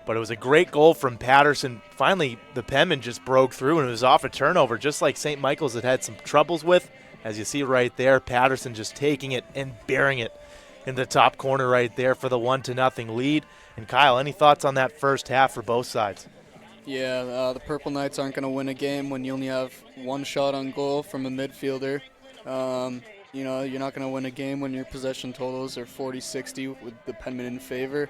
But it was a great goal from Patterson. Finally, the Penmen just broke through, and it was off a turnover, just like St. Michael's had some troubles with. As you see right there, Patterson just taking it and bearing it in the top corner right there for the 1-0 lead. And Kyle, any thoughts on that first half for both sides? Yeah, the Purple Knights aren't going to win a game when you only have one shot on goal from a midfielder. You know, you're not going to win a game when your possession totals are 40-60 with the Penmen in favor.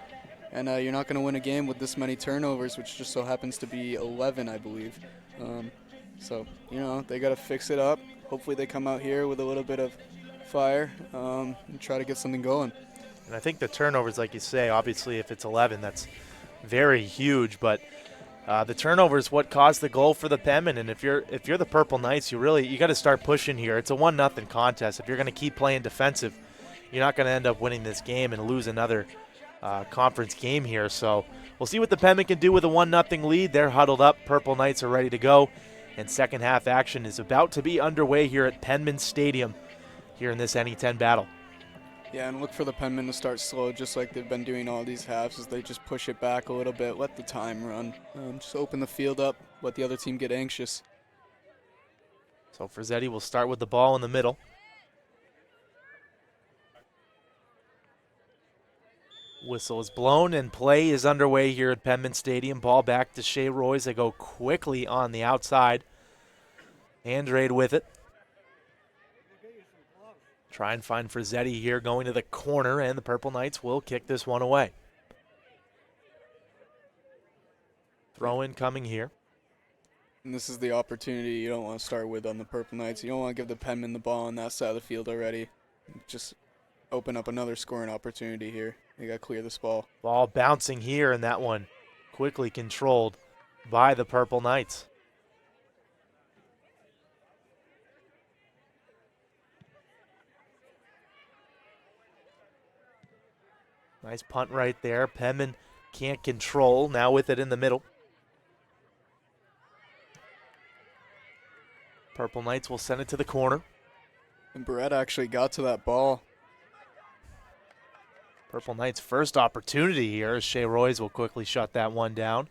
And you're not going to win a game with this many turnovers, which just so happens to be 11, I believe. So, you know, they got to fix it up. Hopefully they come out here with a little bit of fire and try to get something going. And I think the turnovers, like you say, obviously if it's 11, that's very huge. But the turnover is what caused the goal for the Penmen. And if you're the Purple Knights, you got to start pushing here. It's a 1-0 contest. If you're going to keep playing defensive, you're not going to end up winning this game and lose another conference game here. So we'll see what the Penmen can do with a 1-0 lead. They're huddled up. Purple Knights are ready to go. And second half action is about to be underway here at Penmen Stadium here in this NE10 battle. Yeah, and look for the Penmen to start slow, just like they've been doing all these halves, as they just push it back a little bit, let the time run. Just open the field up, let the other team get anxious. So Frizzetti will start with the ball in the middle. Whistle is blown and play is underway here at Penmen Stadium. Ball back to Shea Royce. They go quickly on the outside. Andrade with it. Try and find Frizzetti here going to the corner, and the Purple Knights will kick this one away. Throw in coming here. And this is the opportunity you don't want to start with on the Purple Knights. You don't want to give the Penmen the ball on that side of the field already. Just open up another scoring opportunity here. They got to clear this ball. Ball bouncing here, and that one quickly controlled by the Purple Knights. Nice punt right there. Penmen can't control. Now with it in the middle. Purple Knights will send it to the corner. And Barrett actually got to that ball. Purple Knights' first opportunity here as Shea Royce will quickly shut that one down.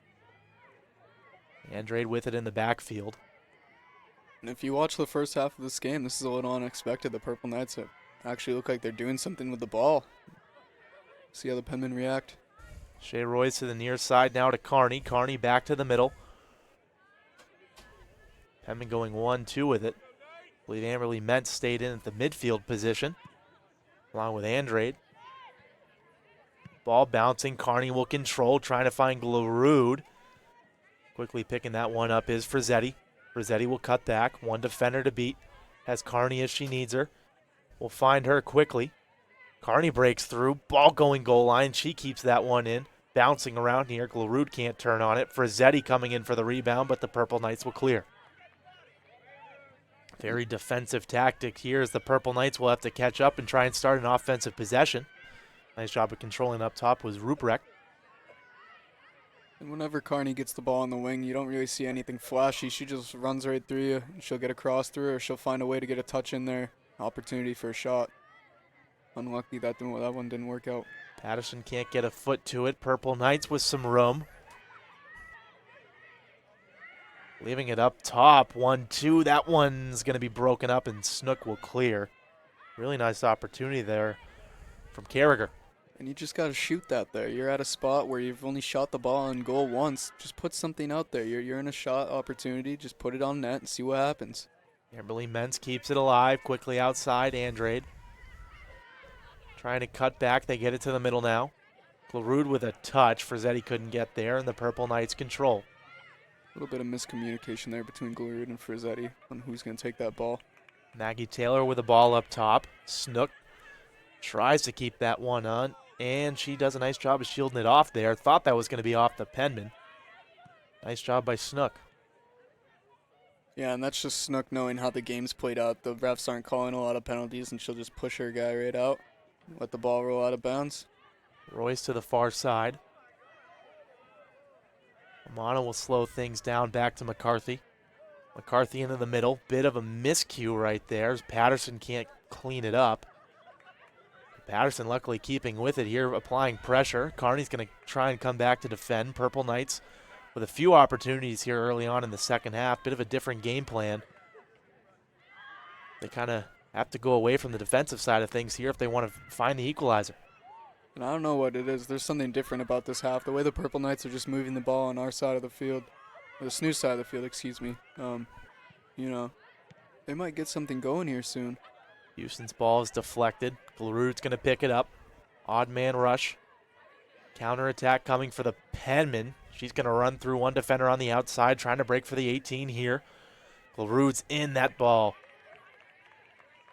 Andrade with it in the backfield. And if you watch the first half of this game, this is a little unexpected. The Purple Knights actually look like they're doing something with the ball. See how the Penmen react. Shea Royce to the near side now to Carney. Carney back to the middle. Penmen going 1-2 with it. I believe Amberly Mentz stayed in at the midfield position, along with Andrade. Ball bouncing. Carney will control, trying to find Glarud. Quickly picking that one up is Frizzetti. Frizzetti will cut back. One defender to beat. Has Carney as she needs her. Will find her quickly. Carney breaks through. Ball going goal line. She keeps that one in. Bouncing around here. Glarud can't turn on it. Frizzetti coming in for the rebound, but the Purple Knights will clear. Very defensive tactic here as the Purple Knights will have to catch up and try and start an offensive possession. Nice job of controlling up top was Ruprecht. And whenever Carney gets the ball on the wing, you don't really see anything flashy. She just runs right through you. She'll get a cross through, or she'll find a way to get a touch in there. Opportunity for a shot. Unlucky that one didn't work out. Patterson can't get a foot to it. Purple Knights with some room. Leaving it up top. 1-2. That one's going to be broken up, and Snook will clear. Really nice opportunity there from Carragher. And you just got to shoot that there. You're at a spot where you've only shot the ball on goal once. Just put something out there. You're in a shot opportunity. Just put it on net and see what happens. Amberly Mentz keeps it alive. Quickly outside, Andrade. Trying to cut back. They get it to the middle now. Glarud with a touch. Frizzetti couldn't get there, and the Purple Knights control. A little bit of miscommunication there between Glarud and Frizzetti on who's going to take that ball. Maggie Taylor with the ball up top. Snook tries to keep that one on, and she does a nice job of shielding it off there. Thought that was going to be off the Penmen. Nice job by Snook. Yeah, and that's just Snook knowing how the game's played out. The refs aren't calling a lot of penalties, and she'll just push her guy right out. Let the ball roll out of bounds. Royce to the far side. Amano will slow things down back to McCarthy. McCarthy into the middle. Bit of a miscue right there as Patterson can't clean it up. Patterson luckily keeping with it here, applying pressure. Kearney's going to try and come back to defend. Purple Knights with a few opportunities here early on in the second half. Bit of a different game plan. They kind of have to go away from the defensive side of things here if they want to find the equalizer. And I don't know what it is. There's something different about this half. The way the Purple Knights are just moving the ball on our side of the field, or the SNHU side of the field, excuse me. You know, they might get something going here soon. Houston's ball is deflected. Glarud's going to pick it up. Odd man rush. Counterattack coming for the Penmen. She's going to run through one defender on the outside, trying to break for the 18 here. Glarud's in that ball.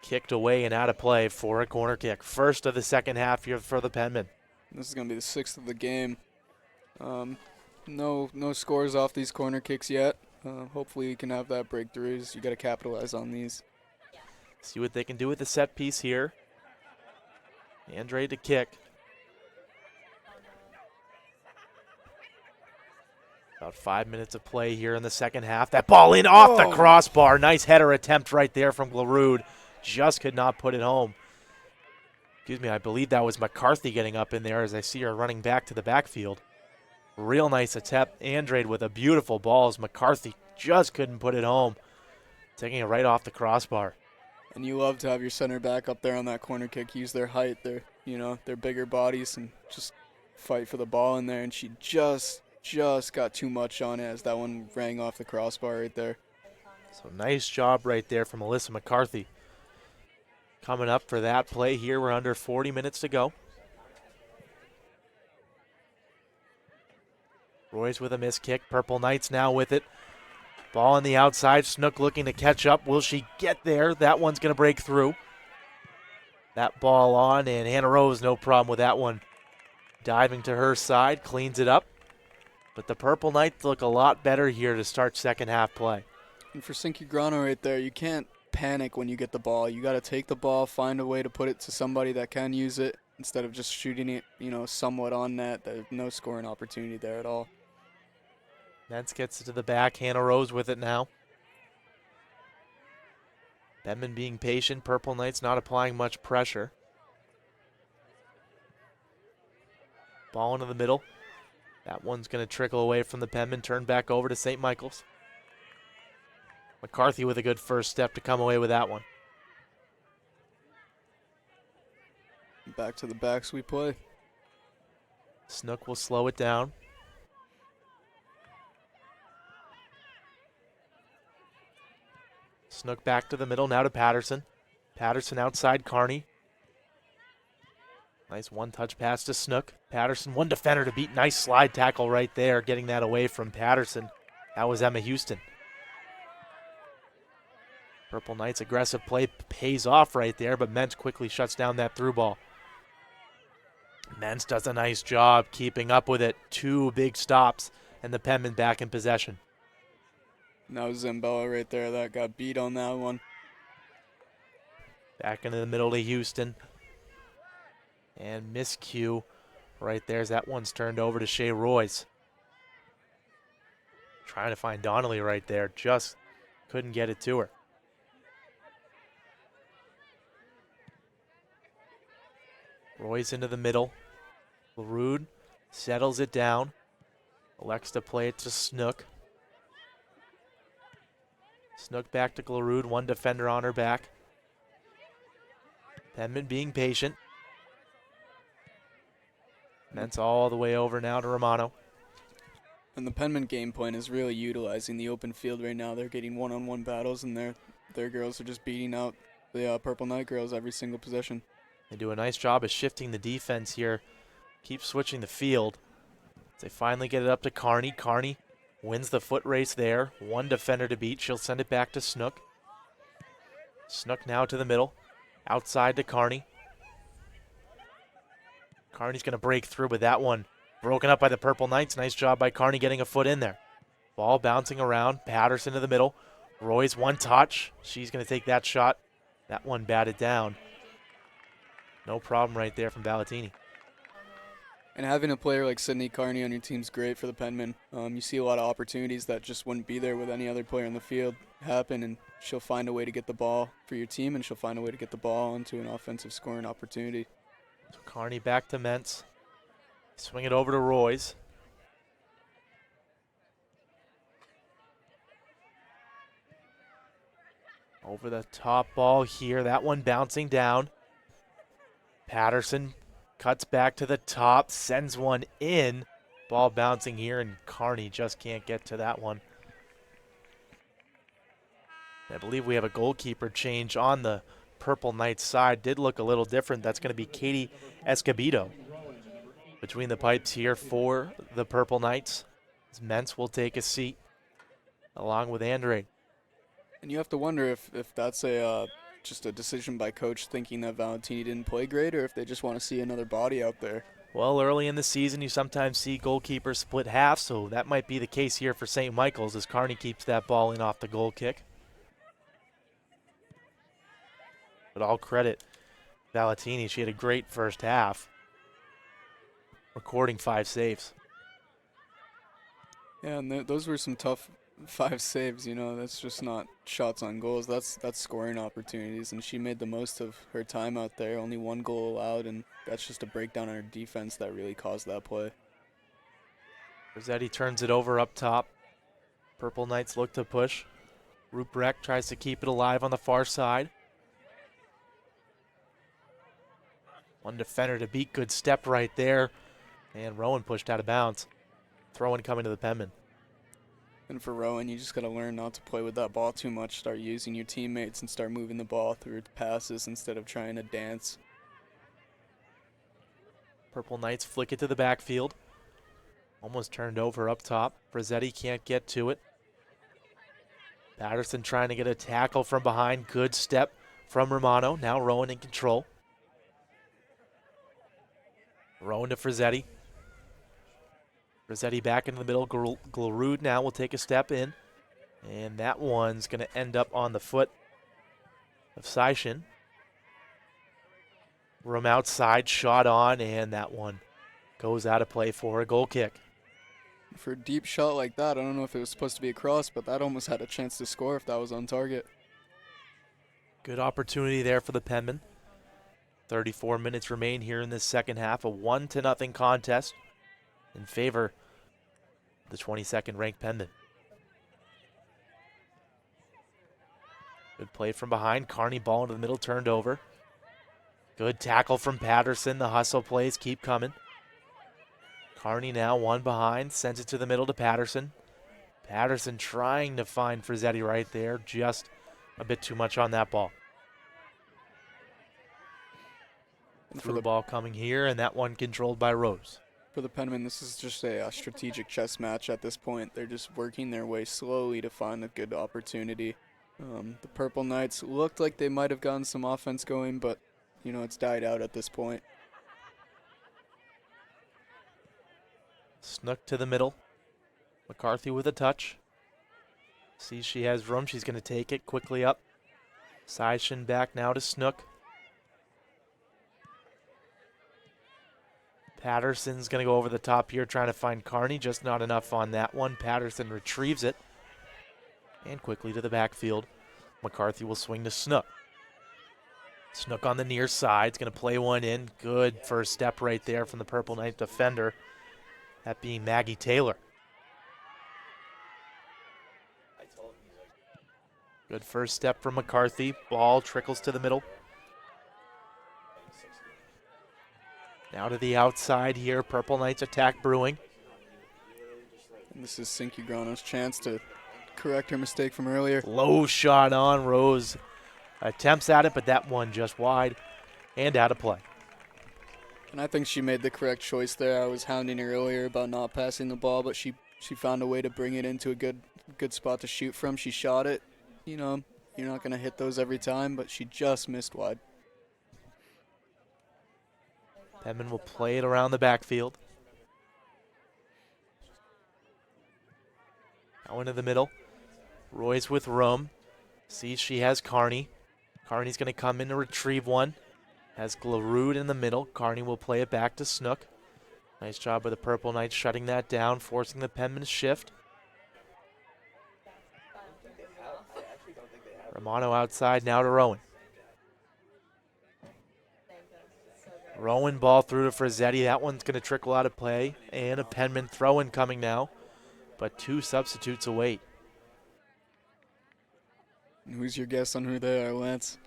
Kicked away and out of play for a corner kick. First of the second half here for the Penmen. This is going to be the 6th of the game. No scores off these corner kicks yet. Hopefully you can have that breakthroughs. You got to capitalize on these. See what they can do with the set piece here. Andre to kick. About 5 minutes of play here in the second half. That ball in off the crossbar. Nice header attempt right there from Glarud. Just could not put it home. Excuse me, I believe that was McCarthy getting up in there as I see her running back to the backfield. Real nice attempt. Andrade with a beautiful ball as McCarthy just couldn't put it home. Taking it right off the crossbar. And you love to have your center back up there on that corner kick, use their height, their bigger bodies, and just fight for the ball in there. And she just got too much on it as that one rang off the crossbar right there. So nice job right there from Alyssa McCarthy. Coming up for that play here, we're under 40 minutes to go. Roy's with a missed kick. Purple Knights now with it. Ball on the outside. Snook looking to catch up. Will she get there? That one's going to break through. That ball on, and Hannah Rose, no problem with that one. Diving to her side, cleans it up. But the Purple Knights look a lot better here to start second half play. And for Sinky Grano right there, you can't panic when you get the ball. You got to take the ball, find a way to put it to somebody that can use it instead of just shooting it, somewhat on net. There's no scoring opportunity there at all. Nance gets it to the back. Hannah Rose with it now. Penmen being patient. Purple Knights not applying much pressure. Ball into the middle. That one's going to trickle away from the Penmen. Turn back over to St. Michael's. McCarthy with a good first step to come away with that one. Back to the backs we play. Snook will slow it down. Snook back to the middle, now to Patterson. Patterson outside Kearney. Nice one-touch pass to Snook. Patterson, one defender to beat. Nice slide tackle right there, getting that away from Patterson. That was Emma Houston. Purple Knights' aggressive play pays off right there, but Mentz quickly shuts down that through ball. Mentz does a nice job keeping up with it. 2 big stops, and the Penmen back in possession. Now Zambella right there, that got beat on that one. Back into the middle to Houston. And miscue right there as that one's turned over to Shea Royce. Trying to find Donnelly right there, just couldn't get it to her. Royce into the middle. Larud settles it down. Elects to play it to Snook. Snook back to Glarud, one defender on her back. Penmen being patient. Mentz all the way over now to Romano. And the Penmen game plan is really utilizing the open field right now. They're getting one-on-one battles, and their girls are just beating out the Purple Knight girls every single possession. They do a nice job of shifting the defense here. Keep switching the field. They finally get it up to Kearney. Kearney wins the foot race there. One defender to beat. She'll send it back to Snook. Snook now to the middle. Outside to Kearney. Kearney's going to break through with that one. Broken up by the Purple Knights. Nice job by Kearney getting a foot in there. Ball bouncing around. Patterson to the middle. Roy's one touch. She's going to take that shot. That one batted down. No problem right there from Ballatini. And having a player like Sydney Kearney on your team's great for the Penmen. You see a lot of opportunities that just wouldn't be there with any other player in the field happen, and she'll find a way to get the ball for your team, and she'll find a way to get the ball onto an offensive scoring opportunity. So Carney back to Mentz. Swing it over to Royce. Over the top ball here. That one bouncing down. Patterson cuts back to the top, sends one in. Ball bouncing here, and Carney just can't get to that one. I believe we have a goalkeeper change on the Purple Knights side. Did look a little different. That's going to be Katie Escobedo between the pipes here for the Purple Knights. Mentz will take a seat along with Andre. And you have to wonder if that's just a decision by coach thinking that Valentini didn't play great, or if they just want to see another body out there. Well, early in the season, you sometimes see goalkeepers split half, so that might be the case here for St. Michael's as Carney keeps that ball in off the goal kick. But all credit Valentini. She had a great first half, recording 5 saves. Yeah, and those were some tough 5 saves, you know. That's just not shots on goals. That's scoring opportunities, and she made the most of her time out there. Only 1 goal allowed, and that's just a breakdown on her defense that really caused that play. Rossetti turns it over up top. Purple Knights look to push. Ruprecht tries to keep it alive on the far side. One defender to beat. Good step right there. And Rowan pushed out of bounds. Throw-in coming to the Penmen. And for Rowan, you just got to learn not to play with that ball too much. Start using your teammates and start moving the ball through passes instead of trying to dance. Purple Knights flick it to the backfield. Almost turned over up top. Rossetti can't get to it. Patterson trying to get a tackle from behind. Good step from Romano. Now Rowan in control. Rowan to Frizzetti. Rossetti back into the middle. Glarud now will take a step in. And that one's going to end up on the foot of Seishin. Room outside, shot on, and that one goes out of play for a goal kick. For a deep shot like that, I don't know if it was supposed to be a cross, but that almost had a chance to score if that was on target. Good opportunity there for the Penmen. 34 minutes remain here in this second half. A 1-0 contest in favor of the 22nd ranked Penmen. Good play from behind. Carney ball into the middle, turned over. Good tackle from Patterson. The hustle plays keep coming. Carney now one behind, sends it to the middle to Patterson. Patterson trying to find Frizzetti right there. Just a bit too much on that ball. Through the ball coming here, and that one controlled by Rose. For the Penmen, this is just a strategic chess match at this point. They're just working their way slowly to find a good opportunity. The Purple Knights looked like they might have gotten some offense going, but, you know, it's died out at this point. Snook to the middle. McCarthy with a touch. Sees she has room. She's going to take it quickly up. Seishin back now to Snook. Patterson's going to go over the top here trying to find Carney. Just not enough on that one. Patterson retrieves it. And quickly to the backfield. McCarthy will swing to Snook. Snook on the near side. Is going to play one in. Good first step right there from the Purple Knight defender. That being Maggie Taylor. Good first step from McCarthy. Ball trickles to the middle. Now to the outside here. Purple Knights attack brewing. And this is Sinky Grano's chance to correct her mistake from earlier. Low shot on. Rose attempts at it, but that one just wide and out of play. And I think she made the correct choice there. I was hounding her earlier about not passing the ball, but she found a way to bring it into a good spot to shoot from. She shot it. You know, you're not going to hit those every time, but she just missed wide. Penmen will play it around the backfield. Now into the middle. Roy's with Rum. Sees she has Carney. Carney's going to come in to retrieve one. Has Glarud in the middle. Carney will play it back to Snook. Nice job by the Purple Knights shutting that down, forcing the Penmen to shift. Romano outside now to Rowan. Rowan ball through to Frazzetti. That one's going to trickle out of play. And a Penmen throw-in coming now. But 2 substitutes await. Who's your guess on who they are, Lance?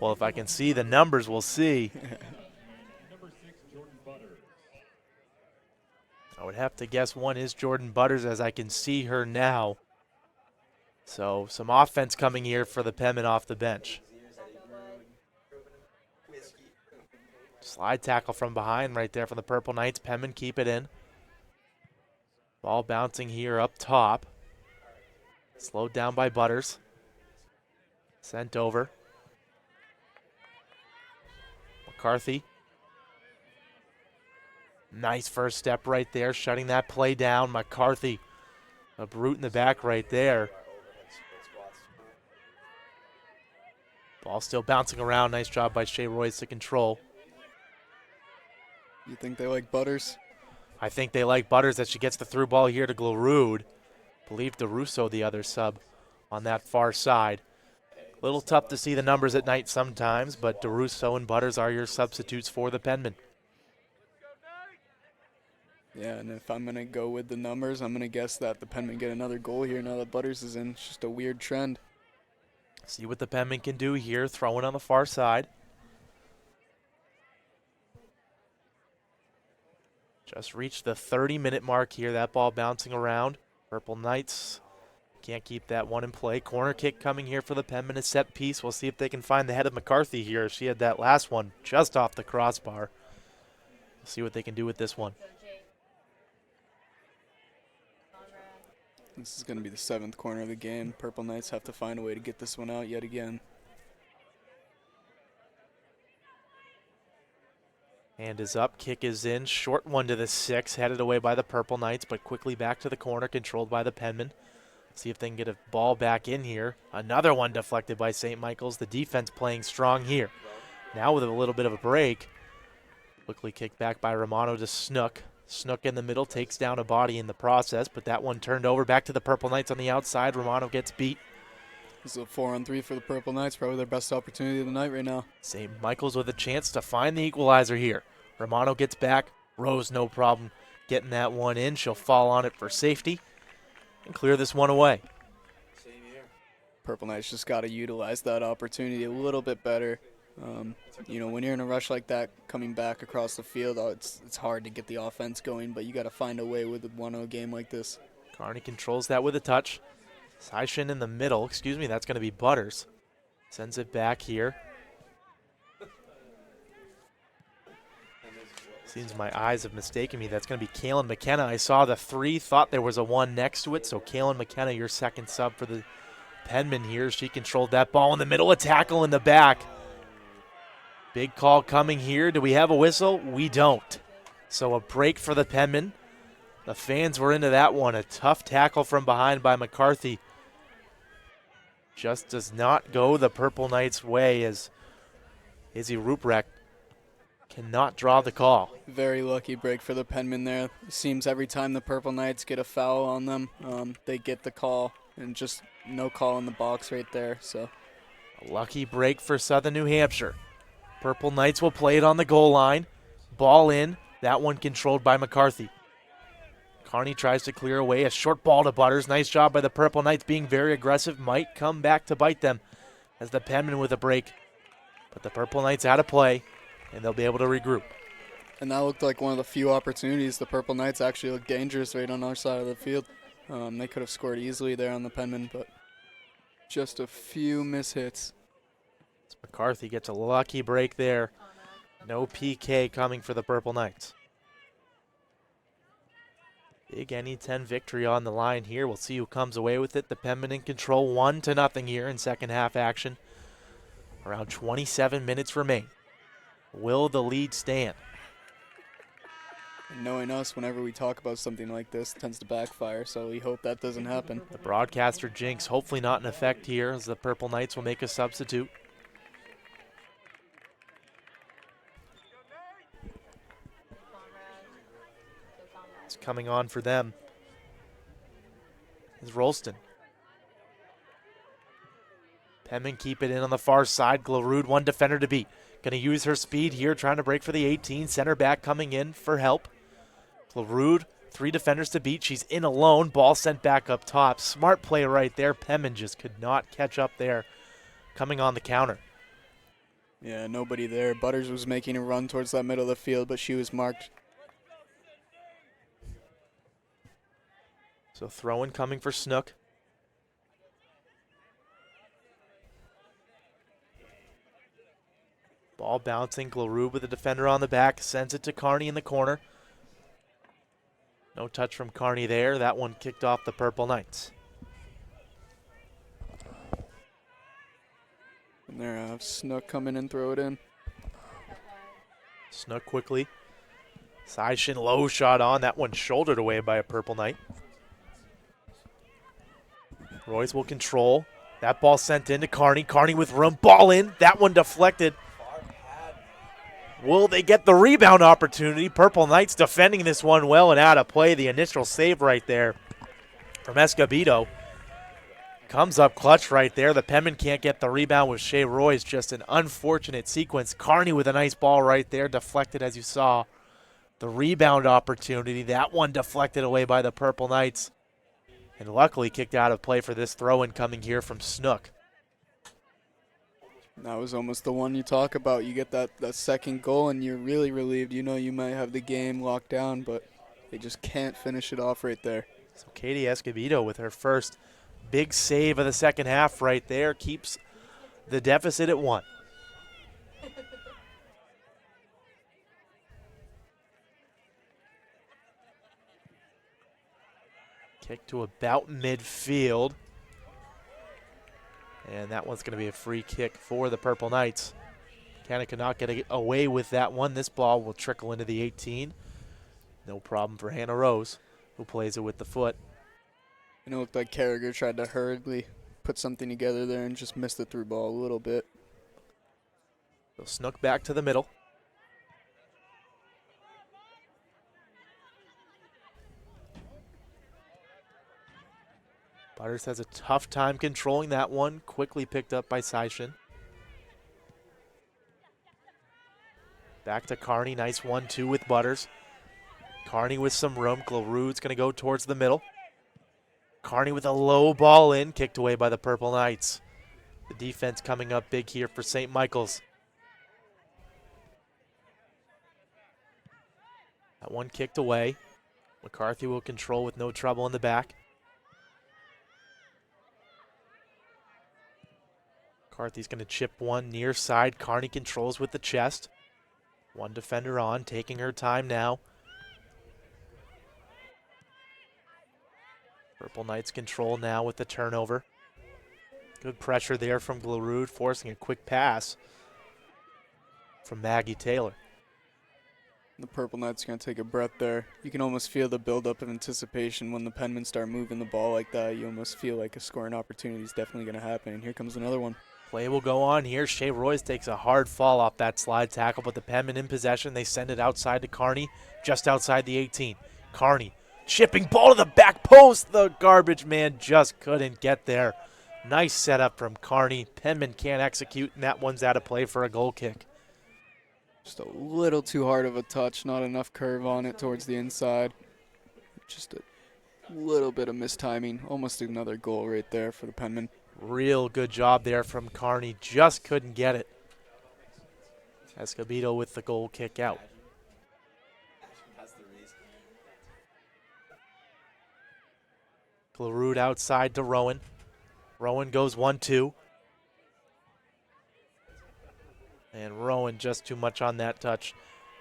Well, if I can see the numbers, we'll see. I would have to guess one is Jordan Butters as I can see her now. So some offense coming here for the Penmen off the bench. Slide tackle from behind right there for the Purple Knights. Penmen keep it in. Ball bouncing here up top. Slowed down by Butters. Sent over. McCarthy. Nice first step right there, shutting that play down. McCarthy, a brute in the back right there. Ball still bouncing around. Nice job by Shea Royce to control. You think they like Butters? I think they like Butters as she gets the through ball here to Glarud. Believe DeRusso the other sub on that far side. A little tough to see the numbers at night sometimes, but DeRusso and Butters are your substitutes for the Penmen. Yeah, and if I'm going to go with the numbers, I'm going to guess that the Penmen get another goal here now that Butters is in. It's just a weird trend. See what the Penmen can do here, throwing on the far side. Just reached the 30-minute mark here. That ball bouncing around. Purple Knights can't keep that one in play. Corner kick coming here for the Penmen, a set piece. We'll see if they can find the head of McCarthy here. She had that last one just off the crossbar. We'll see what they can do with this one. This is going to be the 7th corner of the game. Purple Knights have to find a way to get this one out yet again. Hand is up, kick is in. Short one to the 6, headed away by the Purple Knights, but quickly back to the corner, controlled by the Penmen. See if they can get a ball back in here. Another one deflected by St. Michael's. The defense playing strong here. Now with a little bit of a break. Quickly kicked back by Romano to Snook. Snook in the middle, takes down a body in the process, but that one turned over back to the Purple Knights on the outside. Romano gets beat. This is a 4-on-3 for the Purple Knights, probably their best opportunity of the night right now. St. Michael's with a chance to find the equalizer here. Romano gets back. Rose, no problem getting that one in. She'll fall on it for safety and clear this one away. Purple Knights just got to utilize that opportunity a little bit better. You know, when you're in a rush like that, coming back across the field, it's hard to get the offense going, but you got to find a way with a 1-0 game like this. Carney controls that with a touch. Seishin in the middle. Excuse me, that's going to be Butters. Sends it back here. Seems my eyes have mistaken me. That's going to be Kaylin McKenna. I saw the 3, thought there was a 1 next to it, so Kaylin McKenna, your second sub for the Penmen here. She controlled that ball in the middle, a tackle in the back. Big call coming here. Do we have a whistle? We don't. So a break for the Penmen. The fans were into that one. A tough tackle from behind by McCarthy. Just does not go the Purple Knights' way as Izzy Ruprecht cannot draw the call. Very lucky break for the Penmen there. It seems every time the Purple Knights get a foul on them, they get the call, and just no call in the box right there. So a lucky break for Southern New Hampshire. Purple Knights will play it on the goal line. Ball in. That one controlled by McCarthy. Carney tries to clear away. A short ball to Butters. Nice job by the Purple Knights being very aggressive. Might come back to bite them as the Penmen with a break. But the Purple Knights out of play, and they'll be able to regroup. And that looked like one of the few opportunities. The Purple Knights actually looked dangerous right on our side of the field. They could have scored easily there on the Penmen, but just a few mishits. McCarthy gets a lucky break there. No PK coming for the Purple Knights. Big NE10 victory on the line here. We'll see who comes away with it. The Penmen in control 1-0 here in second half action. Around 27 minutes remain. Will the lead stand? And knowing us, whenever we talk about something like this, it tends to backfire, so we hope that doesn't happen. The broadcaster jinx hopefully not in effect here as the Purple Knights will make a substitute. It's coming on for them is Rolston. Penmen keep it in on the far side. Glarud, one defender to beat. Going to use her speed here, trying to break for the 18. Center back coming in for help. LaRude, 3 defenders to beat. She's in alone. Ball sent back up top. Smart play right there. Penmen just could not catch up there, coming on the counter. Yeah, nobody there. Butters was making a run towards that middle of the field, but she was marked. So throw-in coming for Snook. Ball bouncing. Glarube with the defender on the back. Sends it to Carney in the corner. No touch from Carney there. That one kicked off the Purple Knights. And there, Snook come in and throw it in. Snook quickly. Side-shin low shot on. That one shouldered away by a Purple Knight. Royce will control. That ball sent into Carney. Carney with room. Ball in. That one deflected. Will they get the rebound opportunity? Purple Knights defending this one well and out of play. The initial save right there from Escobedo. Comes up clutch right there. The Penmen can't get the rebound with Shea Royce. Just an unfortunate sequence. Carney with a nice ball right there. Deflected as you saw. The rebound opportunity. That one deflected away by the Purple Knights. And luckily kicked out of play for this throw-in coming here from Snook. That was almost the one you talk about. You get that second goal and you're really relieved. You know you might have the game locked down, but they just can't finish it off right there. So Katie Escobedo with her first big save of the second half right there keeps the deficit at 1. Kick to about midfield. And that one's going to be a free kick for the Purple Knights. Canada cannot get away with that one. This ball will trickle into the 18. No problem for Hannah Rose, who plays it with the foot. It looked like Carragher tried to hurriedly put something together there and just missed the through ball a little bit. So Snook back to the middle. Butters has a tough time controlling that one. Quickly picked up by Seishin. Back to Carney. Nice 1-2 with Butters. Carney with some room. Glarude's going to go towards the middle. Carney with a low ball in. Kicked away by the Purple Knights. The defense coming up big here for St. Michael's. That one kicked away. McCarthy will control with no trouble in the back. McCarthy's going to chip one near side. Carney controls with the chest. One defender on, taking her time now. Purple Knights control now with the turnover. Good pressure there from Glarude, forcing a quick pass from Maggie Taylor. The Purple Knights are going to take a breath there. You can almost feel the buildup of anticipation when the Penmen start moving the ball like that. You almost feel like a scoring opportunity is definitely going to happen. And here comes another one. Play will go on here. Shea Royce takes a hard fall off that slide tackle, but the Penmen in possession. They send it outside to Carney, just outside the 18. Carney chipping ball to the back post. The garbage man just couldn't get there. Nice setup from Carney. Penmen can't execute, and that one's out of play for a goal kick. Just a little too hard of a touch, not enough curve on it towards the inside. Just a little bit of mistiming. Almost another goal right there for the Penmen. Real good job there from Carney. Just couldn't get it. Escobedo with the goal kick out. Glarude outside to Rowan. Rowan goes 1-2. And Rowan just too much on that touch.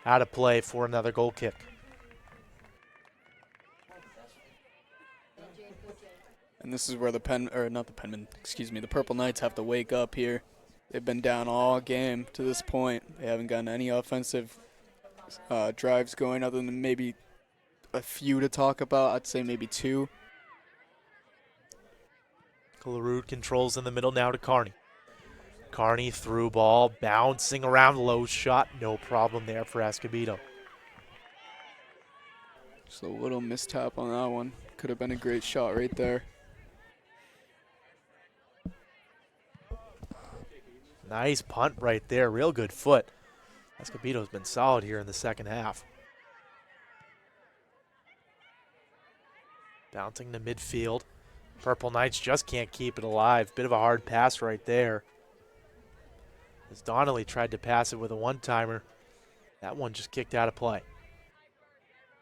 Out of play for another goal kick. And this is where the the Purple Knights have to wake up here. They've been down all game to this point. They haven't gotten any offensive drives going other than maybe a few to talk about. I'd say maybe 2. Glarude controls in the middle now to Carney. Carney through ball, bouncing around, low shot. No problem there for Escobedo. Just a little mistap on that one. Could have been a great shot right there. Nice punt right there, real good foot. Escobedo's been solid here in the second half. Bouncing to midfield. Purple Knights just can't keep it alive. Bit of a hard pass right there. As Donnelly tried to pass it with a one-timer, that one just kicked out of play.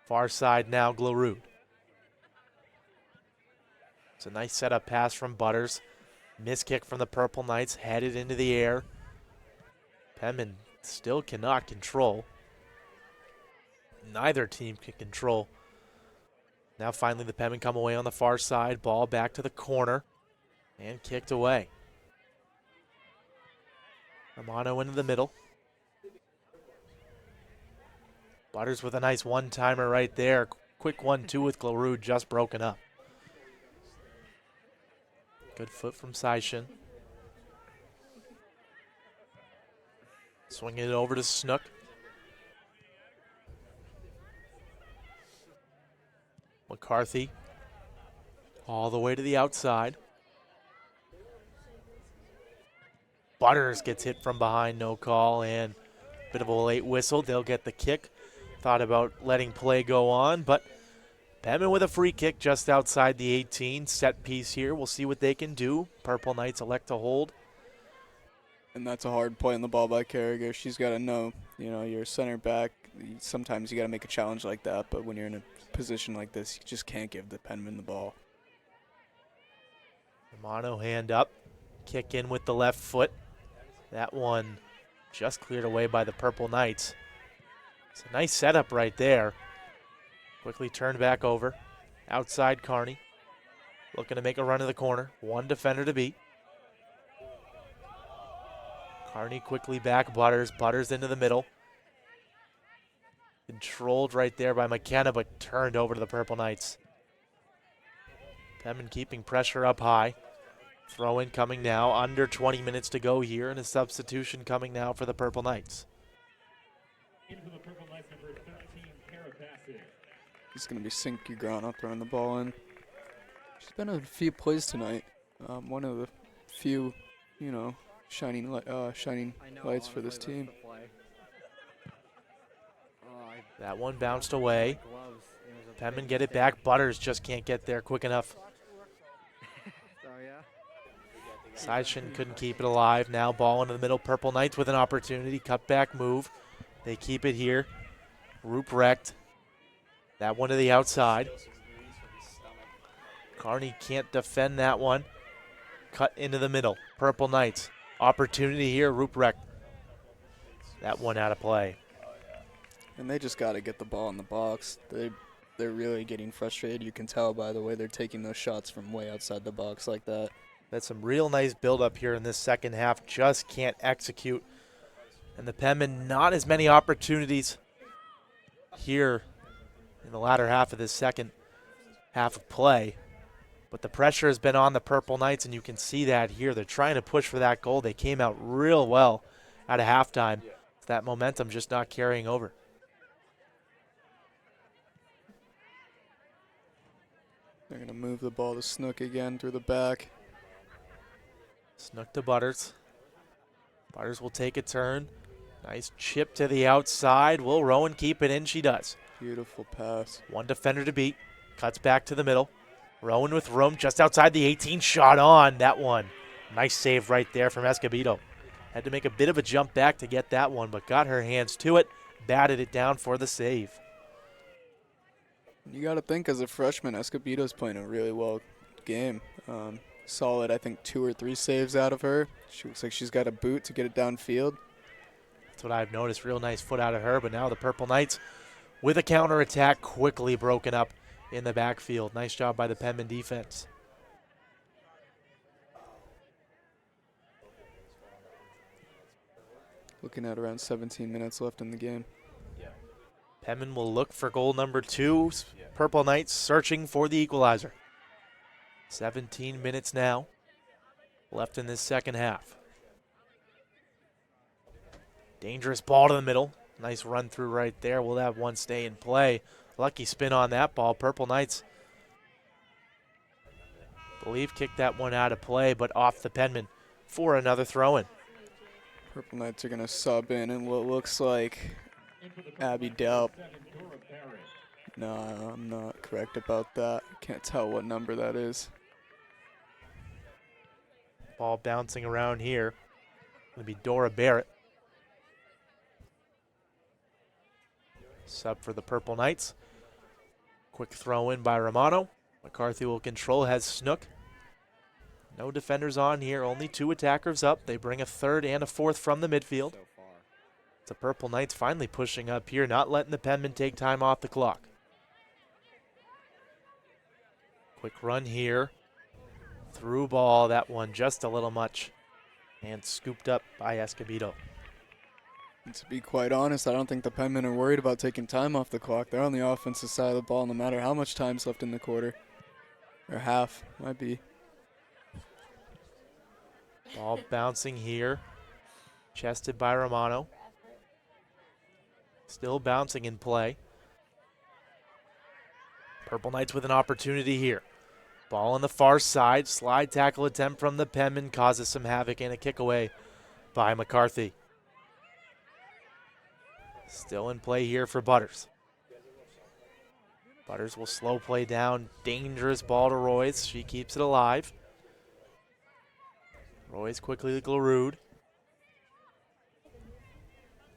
Far side now, Glarud. It's a nice setup pass from Butters. Miss kick from the Purple Knights, headed into the air. Penmen still cannot control. Neither team can control. Now finally the Penmen come away on the far side. Ball back to the corner and kicked away. Romano into the middle. Butters with a nice one-timer right there. Quick 1-2 with Glarud just broken up. Good foot from Seishin. Swinging it over to Snook. McCarthy all the way to the outside. Butters gets hit from behind, no call, and a bit of a late whistle. They'll get the kick. Thought about letting play go on, but Penmen with a free kick just outside the 18. Set piece here. We'll see what they can do. Purple Knights elect to hold. And that's a hard play on the ball by Carragher. She's got to know, you're center back. Sometimes you got to make a challenge like that, but when you're in a position like this, you just can't give the Penmen the ball. Romano hand up. Kick in with the left foot. That one just cleared away by the Purple Knights. It's a nice setup right there. Quickly turned back over. Outside Carney. Looking to make a run to the corner. One defender to beat. Carney quickly back Butters. Butters into the middle. Controlled right there by McKenna, but turned over to the Purple Knights. Penmen keeping pressure up high. Throw in coming now. Under 20 minutes to go here, and a substitution coming now for the Purple Knights. He's going to be Sinky Grana throwing the ball in. She's been in a few plays tonight. One of the few, shining lights for this team. That one bounced away. Penmen get it back. Butters just can't get there quick enough. Seishin couldn't keep it alive. Now ball into the middle. Purple Knights with an opportunity. Cut back move. They keep it here. Ruprecht. That one to the outside. Carney can't defend that one. Cut into the middle. Purple Knights. Opportunity here. Ruprecht. That one out of play. And they just got to get the ball in the box. They're really getting frustrated. You can tell by the way they're taking those shots from way outside the box like that. That's some real nice build-up here in this second half. Just can't execute. And the Penmen, not as many opportunities here in the latter half of this second half of play. But the pressure has been on the Purple Knights, and you can see that here. They're trying to push for that goal. They came out real well at a halftime. That momentum just not carrying over. They're going to move the ball to Snook again through the back. Snook to Butters. Butters will take a turn. Nice chip to the outside. Will Rowan keep it in? She does. Beautiful pass. One defender to beat. Cuts back to the middle. Rowan with room just outside the 18. Shot on. That one. Nice save right there from Escobedo. Had to make a bit of a jump back to get that one, but got her hands to it. Batted it down for the save. You got to think as a freshman, Escobedo's playing a really well game. Solid, I think, 2 or 3 saves out of her. She looks like she's got a boot to get it downfield. That's what I've noticed. Real nice foot out of her, but now the Purple Knights with a counterattack quickly broken up in the backfield. Nice job by the Penmen defense. Looking at around 17 minutes left in the game. Penmen will look for goal number 2. Purple Knights searching for the equalizer. 17 minutes now left in this second half. Dangerous ball to the middle. Nice run through right there. We'll have one stay in play. Lucky spin on that ball. Purple Knights, believe, kicked that one out of play, but off the Penmen for another throw-in. Purple Knights are going to sub in what looks like Abby Delp. No, I'm not correct about that. Can't tell what number that is. Ball bouncing around here. Going to be Dora Barrett. Sub for the Purple Knights. Quick throw in by Romano. McCarthy will control, has Snook. No defenders on here, only 2 attackers up. They bring a third and a fourth from the midfield. The Purple Knights finally pushing up here, not letting the Penmen take time off the clock. Quick run here. Through ball, that one just a little much. And scooped up by Escobedo. And to be quite honest, I don't think the Penmen are worried about taking time off the clock. They're on the offensive side of the ball no matter how much time's left in the quarter. Or half, might be. Ball bouncing here. Chested by Romano. Still bouncing in play. Purple Knights with an opportunity here. Ball on the far side. Slide tackle attempt from the Penmen causes some havoc and a kick away by McCarthy. Still in play here for Butters. Butters will slow play down. Dangerous ball to Royce. She keeps it alive. Royce quickly to Glaroud.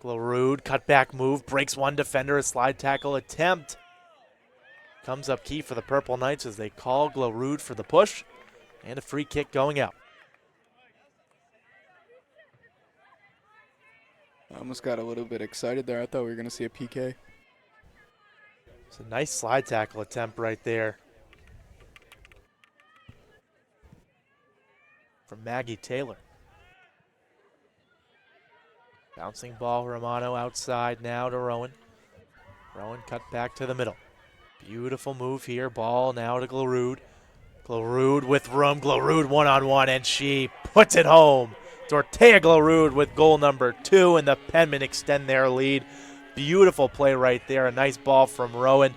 Glaroud, cutback move, breaks one defender, a slide tackle attempt. Comes up key for the Purple Knights as they call Glaroud for the push. And a free kick going out. I almost got a little bit excited there. I thought we were going to see a PK. It's a nice slide tackle attempt right there from Maggie Taylor. Bouncing ball, Romano outside now to Rowan. Rowan cut back to the middle. Beautiful move here. Ball now to Glaroud. Glaroud with room. Glaroud one-on-one, and she puts it home. Dortea Glaroud with goal number 2, and the Penmen extend their lead. Beautiful play right there. A nice ball from Rowan.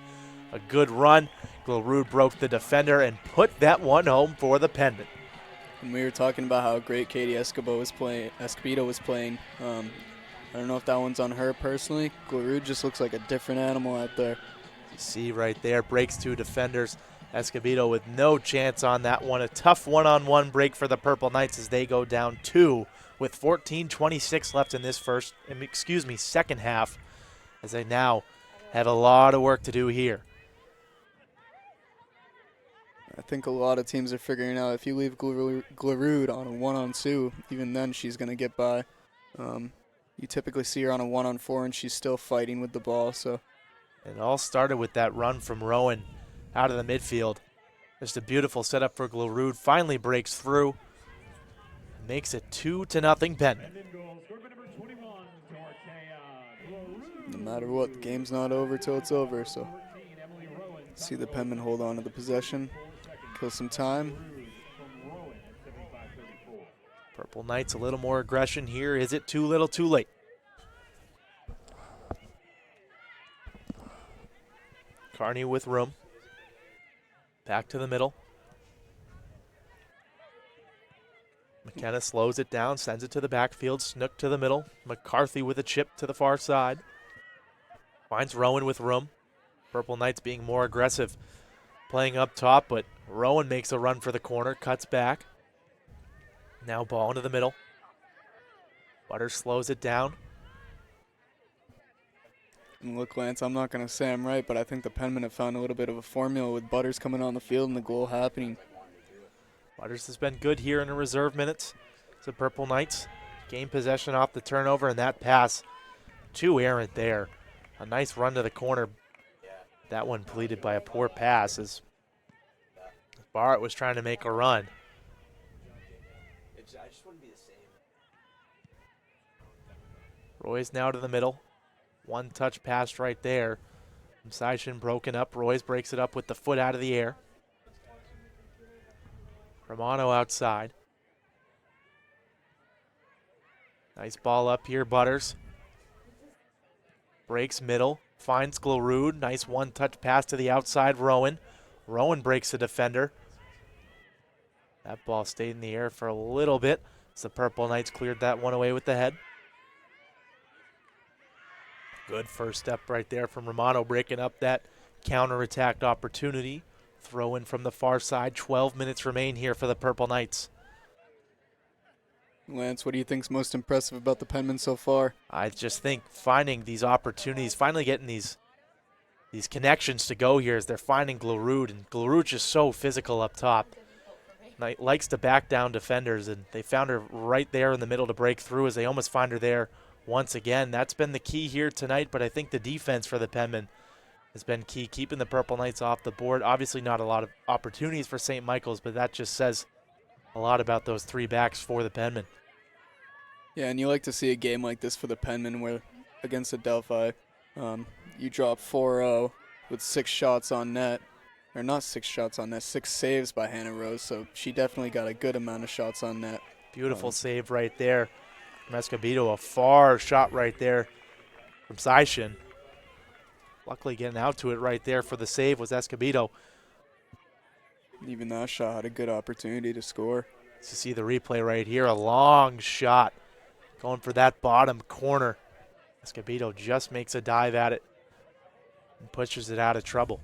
A good run. Glaroud broke the defender and put that one home for the Penmen. And we were talking about how great Katie Escobedo was playing. I don't know if that one's on her personally. Glaroud just looks like a different animal out there. You see right there, breaks 2 defenders. Escobedo with no chance on that one. A tough one-on-one break for the Purple Knights as they go down 2 with 14:26 left in this second half, as they now have a lot of work to do here. I think a lot of teams are figuring out if you leave Glaroud on a 1-on-2, even then she's going to get by. You typically see her on a 1-on-4 and she's still fighting with the ball. So it all started with that run from Rowan out of the midfield. Just a beautiful setup for Glaroud. Finally breaks through. Makes it 2-0 Penmen. No matter what, the game's not over till it's over. So see the Penmen hold on to the possession, kill some time. Purple Knights a little more aggression here. Is it too little, too late? Carney with room. Back to the middle. McKenna slows it down, sends it to the backfield. Snook to the middle. McCarthy with a chip to the far side. Finds Rowan with room. Purple Knights being more aggressive, playing up top, but Rowan makes a run for the corner, cuts back. Now ball into the middle. Butters slows it down. And look, Lance, I'm not going to say I'm right, but I think the Penmen have found a little bit of a formula with Butters coming on the field and the goal happening. Butters has been good here in the reserve minutes. The Purple Knights gain possession off the turnover, and that pass too errant there. A nice run to the corner. That one pleaded by a poor pass as Barrett was trying to make a run. I just wouldn't be the same. Roy's now to the middle. One touch pass right there. Seishin broken up. Royce breaks it up with the foot out of the air. Romano outside. Nice ball up here, Butters. Breaks middle. Finds Glaroud. Nice one-touch pass to the outside, Rowan. Rowan breaks the defender. That ball stayed in the air for a little bit. As the Purple Knights cleared that one away with the head. Good first step right there from Romano, breaking up that counterattack opportunity. Throw in from the far side. 12 minutes remain here for the Purple Knights. Lance, what do you think's most impressive about the Penmen so far? I just think finding these opportunities, finally getting these connections to go here as they're finding Glarud, and Glarud's just so physical up top. Likes to back down defenders, and they found her right there in the middle to break through as they almost find her there once again. That's been the key here tonight, but I think the defense for the Penmen has been key, keeping the Purple Knights off the board. Obviously not a lot of opportunities for St. Michael's, but that just says a lot about those three backs for the Penmen. Yeah, and you like to see a game like this for the Penmen where against Adelphi, you drop 4-0 with 6 shots on net. Or not 6 shots on net, 6 saves by Hannah Rose, so she definitely got a good amount of shots on net. Beautiful save right there from Escobedo. A far shot right there from Seishin. Luckily getting out to it right there for the save was Escobedo. Even that shot had a good opportunity to score. To see the replay right here, a long shot going for that bottom corner. Escobedo just makes a dive at it and pushes it out of trouble.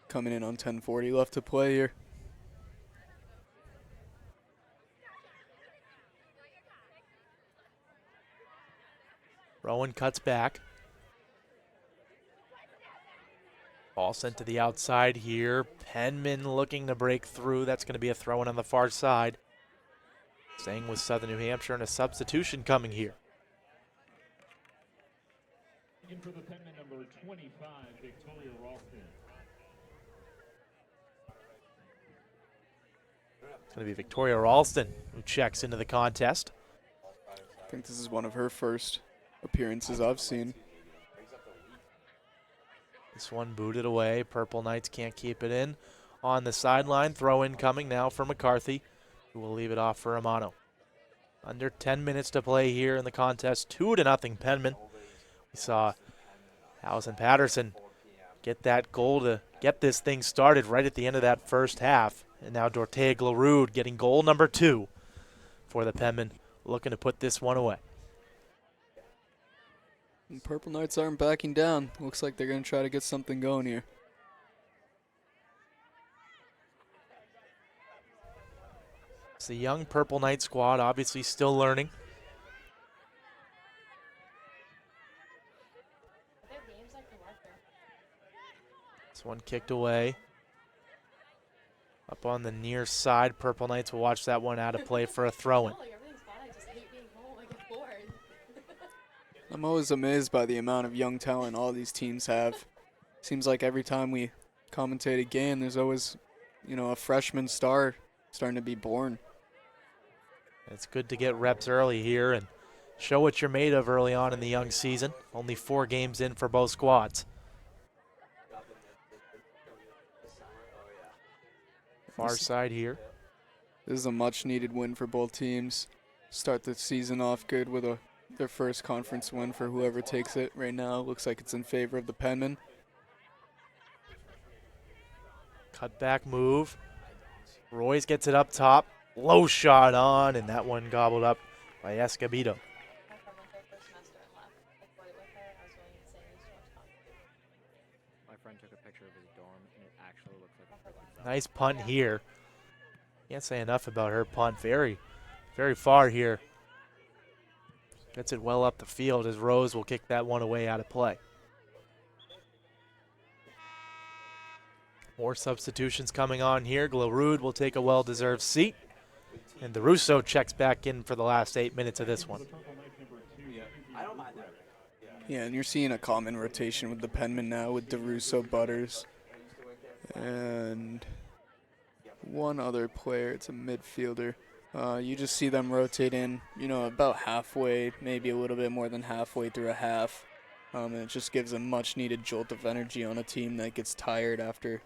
Coming in on 10:40 left to play here. Rowan cuts back. Ball sent to the outside here. Penmen looking to break through. That's going to be a throw-in on the far side. Staying with Southern New Hampshire and a substitution coming here. In for the Penmen, number 25, Victoria Ralston. It's going to be Victoria Ralston who checks into the contest. I think this is one of her first appearances I've seen. This one booted away. Purple Knights can't keep it in. On the sideline, throw in coming now for McCarthy, who will leave it off for Romano. Under 10 minutes to play here in the contest. 2-0 Penmen. We saw Allison Patterson get that goal to get this thing started right at the end of that first half. And now Dorothea Glarud getting goal number 2 for the Penmen, looking to put this one away. And Purple Knights aren't backing down. Looks like they're going to try to get something going here. It's a young Purple Knight squad, obviously still learning. This one kicked away. Up on the near side, Purple Knights will watch that one out of play for a throw-in. I'm always amazed by the amount of young talent all these teams have. Seems like every time we commentate a game, there's always, a freshman star starting to be born. It's good to get reps early here and show what you're made of early on in the young season. Only 4 games in for both squads. Far side here. This is a much-needed win for both teams. Start the season off good with their first conference win for whoever takes it right now. Looks like it's in favor of the Penmen. Cut back move. Royce gets it up top. Low shot on, and that one gobbled up by Escobedo. My friend took a picture of his dorm, and it actually looks like a freaking Nice punt here. Can't say enough about her punt. Very, very far here. Gets it well up the field as Rose will kick that one away out of play. More substitutions coming on here. Glarud will take a well-deserved seat. And DeRusso checks back in for the last 8 minutes of this one. Yeah, and you're seeing a common rotation with the Penmen now with DeRusso, Butters, and one other player. It's a midfielder. You just see them rotate in, about halfway, maybe a little bit more than halfway through a half. And it just gives a much-needed jolt of energy on a team that gets tired after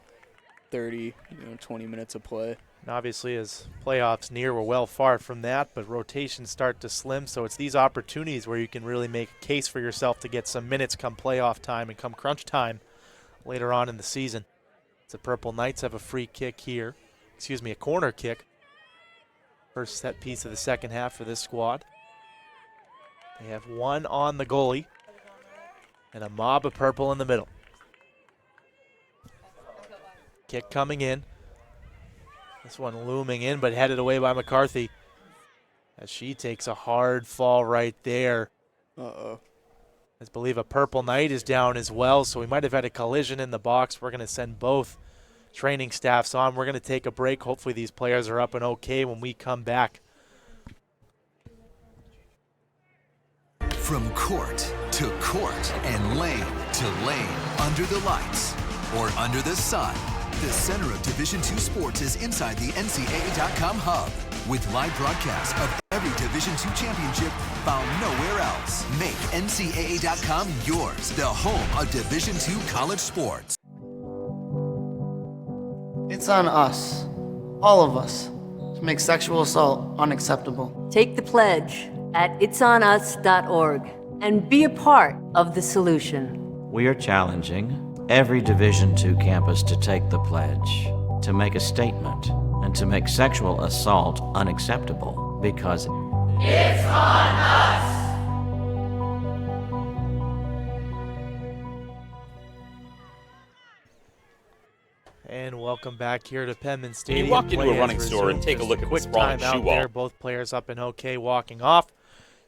30, 20 minutes of play. And obviously, as playoffs near, we're well far from that, but rotations start to slim, so it's these opportunities where you can really make a case for yourself to get some minutes come playoff time and come crunch time later on in the season. The Purple Knights have a free kick here. A corner kick First set piece of the second half for this squad. They have one on the goalie and a mob of purple in the middle. Kick coming in. This one looming in, but headed away by McCarthy as she takes a hard fall right there. Uh-oh. I believe a Purple Knight is down as well, so we might have had a collision in the box. We're going to send both training staffs on. We're going to take a break. Hopefully these players are up and okay when we come back. From court to court and lane to lane, under the lights or under the sun, the center of Division II sports is inside the NCAA.com hub with live broadcasts of every Division II championship found nowhere else. Make NCAA.com yours, the home of Division II college sports. It's on us, all of us, to make sexual assault unacceptable. Take the pledge at itsonus.org and be a part of the solution. We are challenging every Division II campus to take the pledge, to make a statement, and to make sexual assault unacceptable because it's on us. And welcome back here to Penmen Stadium. You walk into a running store and take a look at the sprawling shoe wall. Both players up and okay, walking off.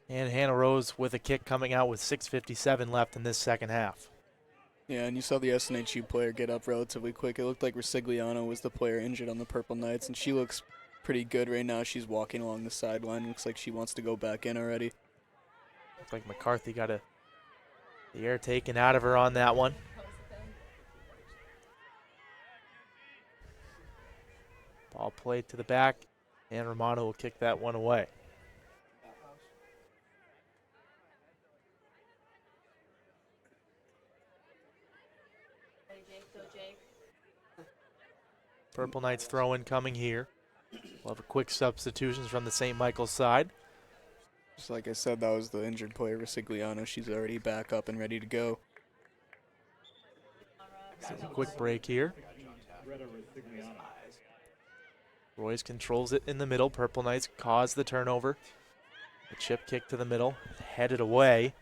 And Hannah Rose with a kick coming out with 6:57 left in this second half. Yeah, and you saw the SNHU player get up relatively quick. It looked like Resigliano was the player injured on the Purple Knights, and she looks pretty good right now. She's walking along the sideline. Looks like she wants to go back in already. Looks like McCarthy got the air taken out of her on that one. Ball played to the back, and Romano will kick that one away. Purple Knights throw-in coming here. We'll have a quick substitutions from the St. Michael's side. Just like I said, that was the injured player, Resigliano. She's already back up and ready to go. So a quick break here. Royce controls it in the middle. Purple Knights cause the turnover. The chip kick to the middle, headed away.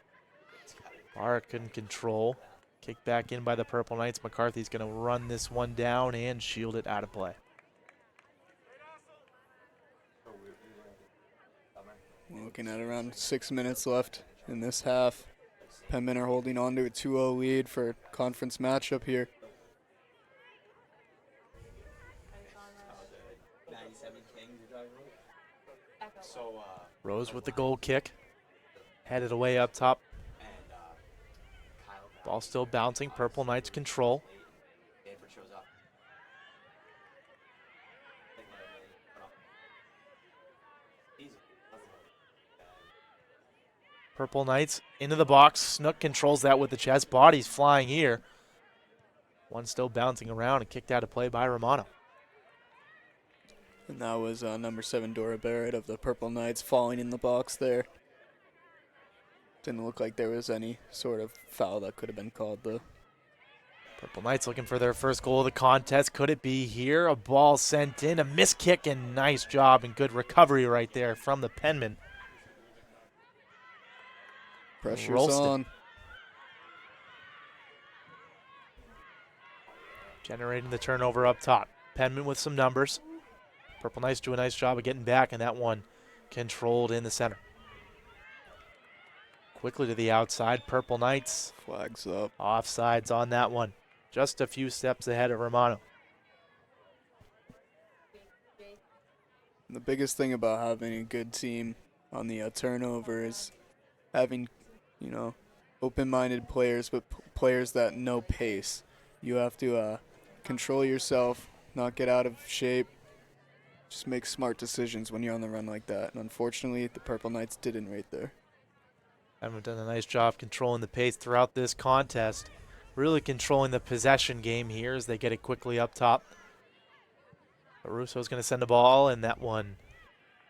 Barrett couldn't control. Kicked back in by the Purple Knights. McCarthy's going to run this one down and shield it out of play. We're looking at around 6 minutes left in this half. Penmen are holding on to a 2-0 lead for conference matchup here. Rose with the goal kick. Headed away up top. Ball still bouncing. Purple Knights control. Purple Knights into the box. Snook controls that with the chest. Body's flying here. One still bouncing around and kicked out of play by Romano. And that was number 7, Dora Barrett of the Purple Knights falling in the box there. Didn't look like there was any sort of foul that could have been called, though. Purple Knights looking for their first goal of the contest. Could it be here? A ball sent in, a missed kick, and nice job and good recovery right there from the Penmen. Pressure's Rolston on. generating the turnover up top. Penmen with some numbers. Purple Knights do a nice job of getting back, and that one controlled in the center. Quickly to the outside. Purple Knights. Flags up. Offsides on that one. Just a few steps ahead of Romano. The biggest thing about having a good team on the turnover is having, open-minded players, but players that know pace. You have to control yourself, not get out of shape, just make smart decisions when you're on the run like that. And unfortunately, the Purple Knights didn't right there. Haven't done a nice job controlling the pace throughout this contest. Really controlling the possession game here as they get it quickly up top. But Russo's going to send the ball, and that one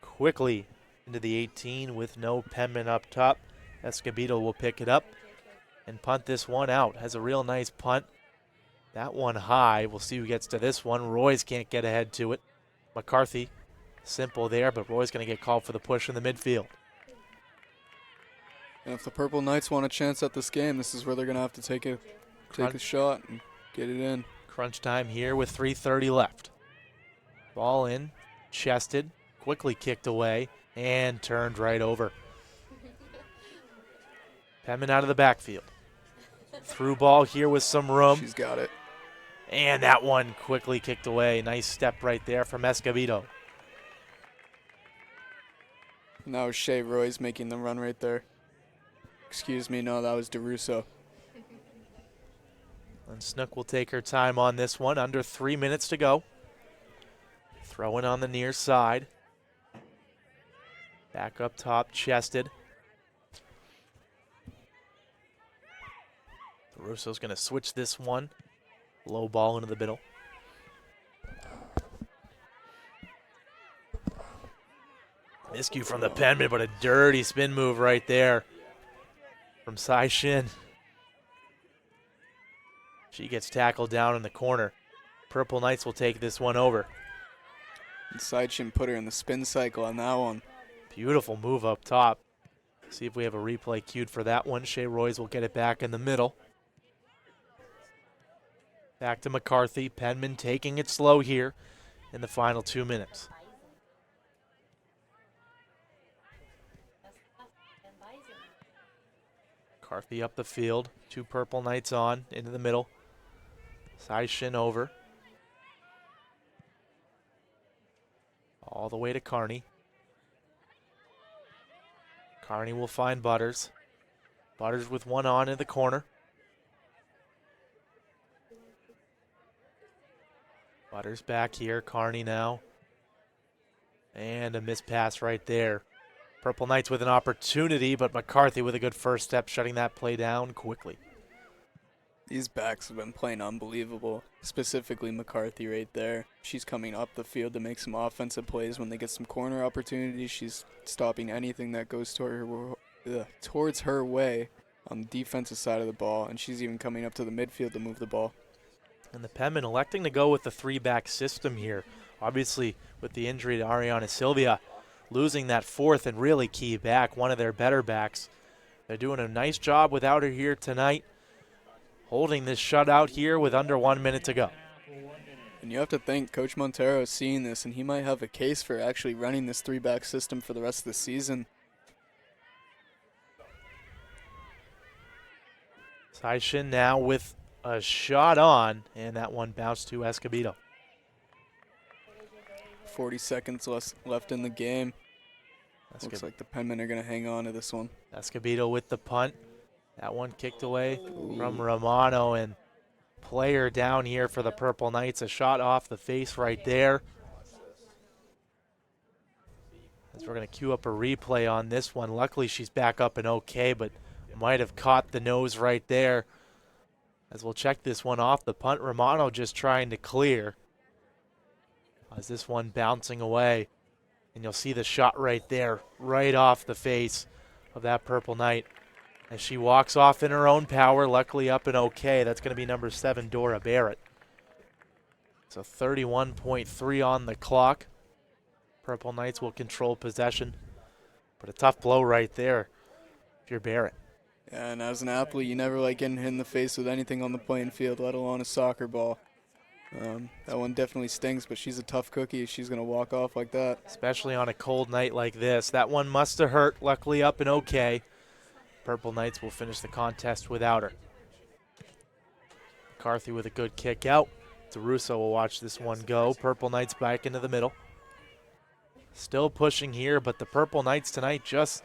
quickly into the 18 with no Penmen up top. Escobedo will pick it up and punt this one out. Has a real nice punt. That one high. We'll see who gets to this one. Royce can't get ahead to it. McCarthy Simple there, but Roy's going to get called for the push in the midfield. And if the Purple Knights want a chance at this game, this is where they're going to have to take a shot and get it in. Crunch time here with 3:30 left. Ball in, chested, quickly kicked away, and turned right over. Penmen out of the backfield. Through ball here with some room. She's got it. And that one quickly kicked away. Nice step right there from Escobedo. Now Shea Roy's making the run right there. Excuse me, no, that was DeRusso. And Snook will take her time on this one. Under 3 minutes to go. Throwing on the near side. Back up top, chested. DeRusso's going to switch this one. Low ball into the middle. Miscue from the Penmen, but a dirty spin move right there from Sai Shin. She gets tackled down in the corner. Purple Knights will take this one over. And Sai Shin put her in the spin cycle on that one. Beautiful move up top. See if we have a replay queued for that one. Shea Roy's will get it back in the middle. Back to McCarthy. Penmen taking it slow here in the final 2 minutes. McCarthy up the field. 2 Purple Knights on into the middle. Sai Shin over. All the way to Carney. Carney will find Butters. Butters with one on in the corner. Butters back here. Carney now. And a missed pass right there. Purple Knights with an opportunity, but McCarthy with a good first step, shutting that play down quickly. These backs have been playing unbelievable, specifically McCarthy right there. She's coming up the field to make some offensive plays. When they get some corner opportunities, she's stopping anything that goes towards her way on the defensive side of the ball, and she's even coming up to the midfield to move the ball. And the Penmen electing to go with the 3-back system here. Obviously, with the injury to Ariana Silvia, losing that 4th and really key back, one of their better backs. They're doing a nice job without her here tonight, holding this shutout here with under 1 minute to go. And you have to think Coach Montero is seeing this, and he might have a case for actually running this 3-back system for the rest of the season. Sai Shin now with a shot on, and that one bounced to Escobedo. 40 seconds left in the game. Looks like the Penmen are going to hang on to this one. Escobedo with the punt. That one kicked away from Romano, and player down here for the Purple Knights. A shot off the face right there. As we're going to queue up a replay on this one. Luckily she's back up and okay, but might have caught the nose right there. As we'll check this one off the punt, Romano just trying to clear. As this one bouncing away. And you'll see the shot right there, right off the face of that Purple Knight. As she walks off in her own power, luckily up and okay. That's going to be number 7, Dora Barrett. So 31.3 on the clock. Purple Knights will control possession. But a tough blow right there if you're Barrett. Yeah, and as an athlete, you never like getting hit in the face with anything on the playing field, let alone a soccer ball. That one definitely stings, but she's a tough cookie. She's going to walk off like that. Especially on a cold night like this. That one must have hurt, luckily up and okay. Purple Knights will finish the contest without her. McCarthy with a good kick out. DeRusso will watch this one go. Purple Knights back into the middle. Still pushing here, but the Purple Knights tonight just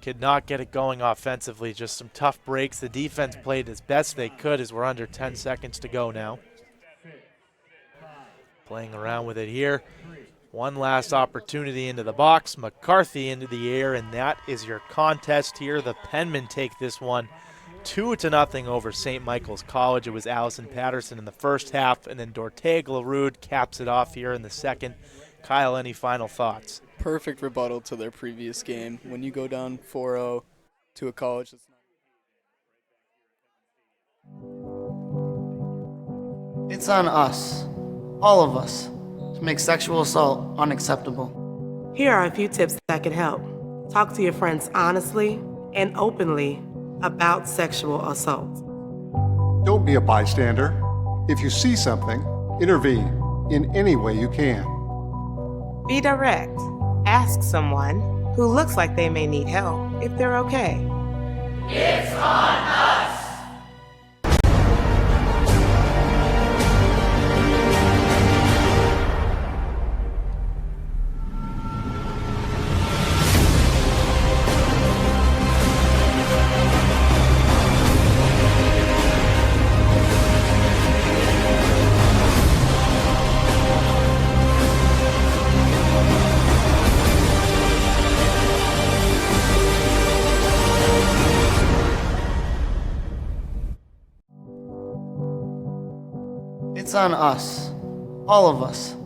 could not get it going offensively. Just some tough breaks. The defense played as best they could as we're under 10 seconds to go now. Playing around with it here. One last opportunity into the box. McCarthy into the air, and that is your contest here. The Penmen take this one 2-0 over St. Michael's College. It was Allison Patterson in the first half, and then Dortega Larud caps it off here in the second. Kyle, any final thoughts? Perfect rebuttal to their previous game. When you go down 4-0 to a college that's It's on us, all of us, to make sexual assault unacceptable. Here are a few tips that can help. Talk to your friends honestly and openly about sexual assault. Don't be a bystander. If you see something, intervene in any way you can. Be direct. Ask someone who looks like they may need help if they're okay. It's on us. It's on us, all of us,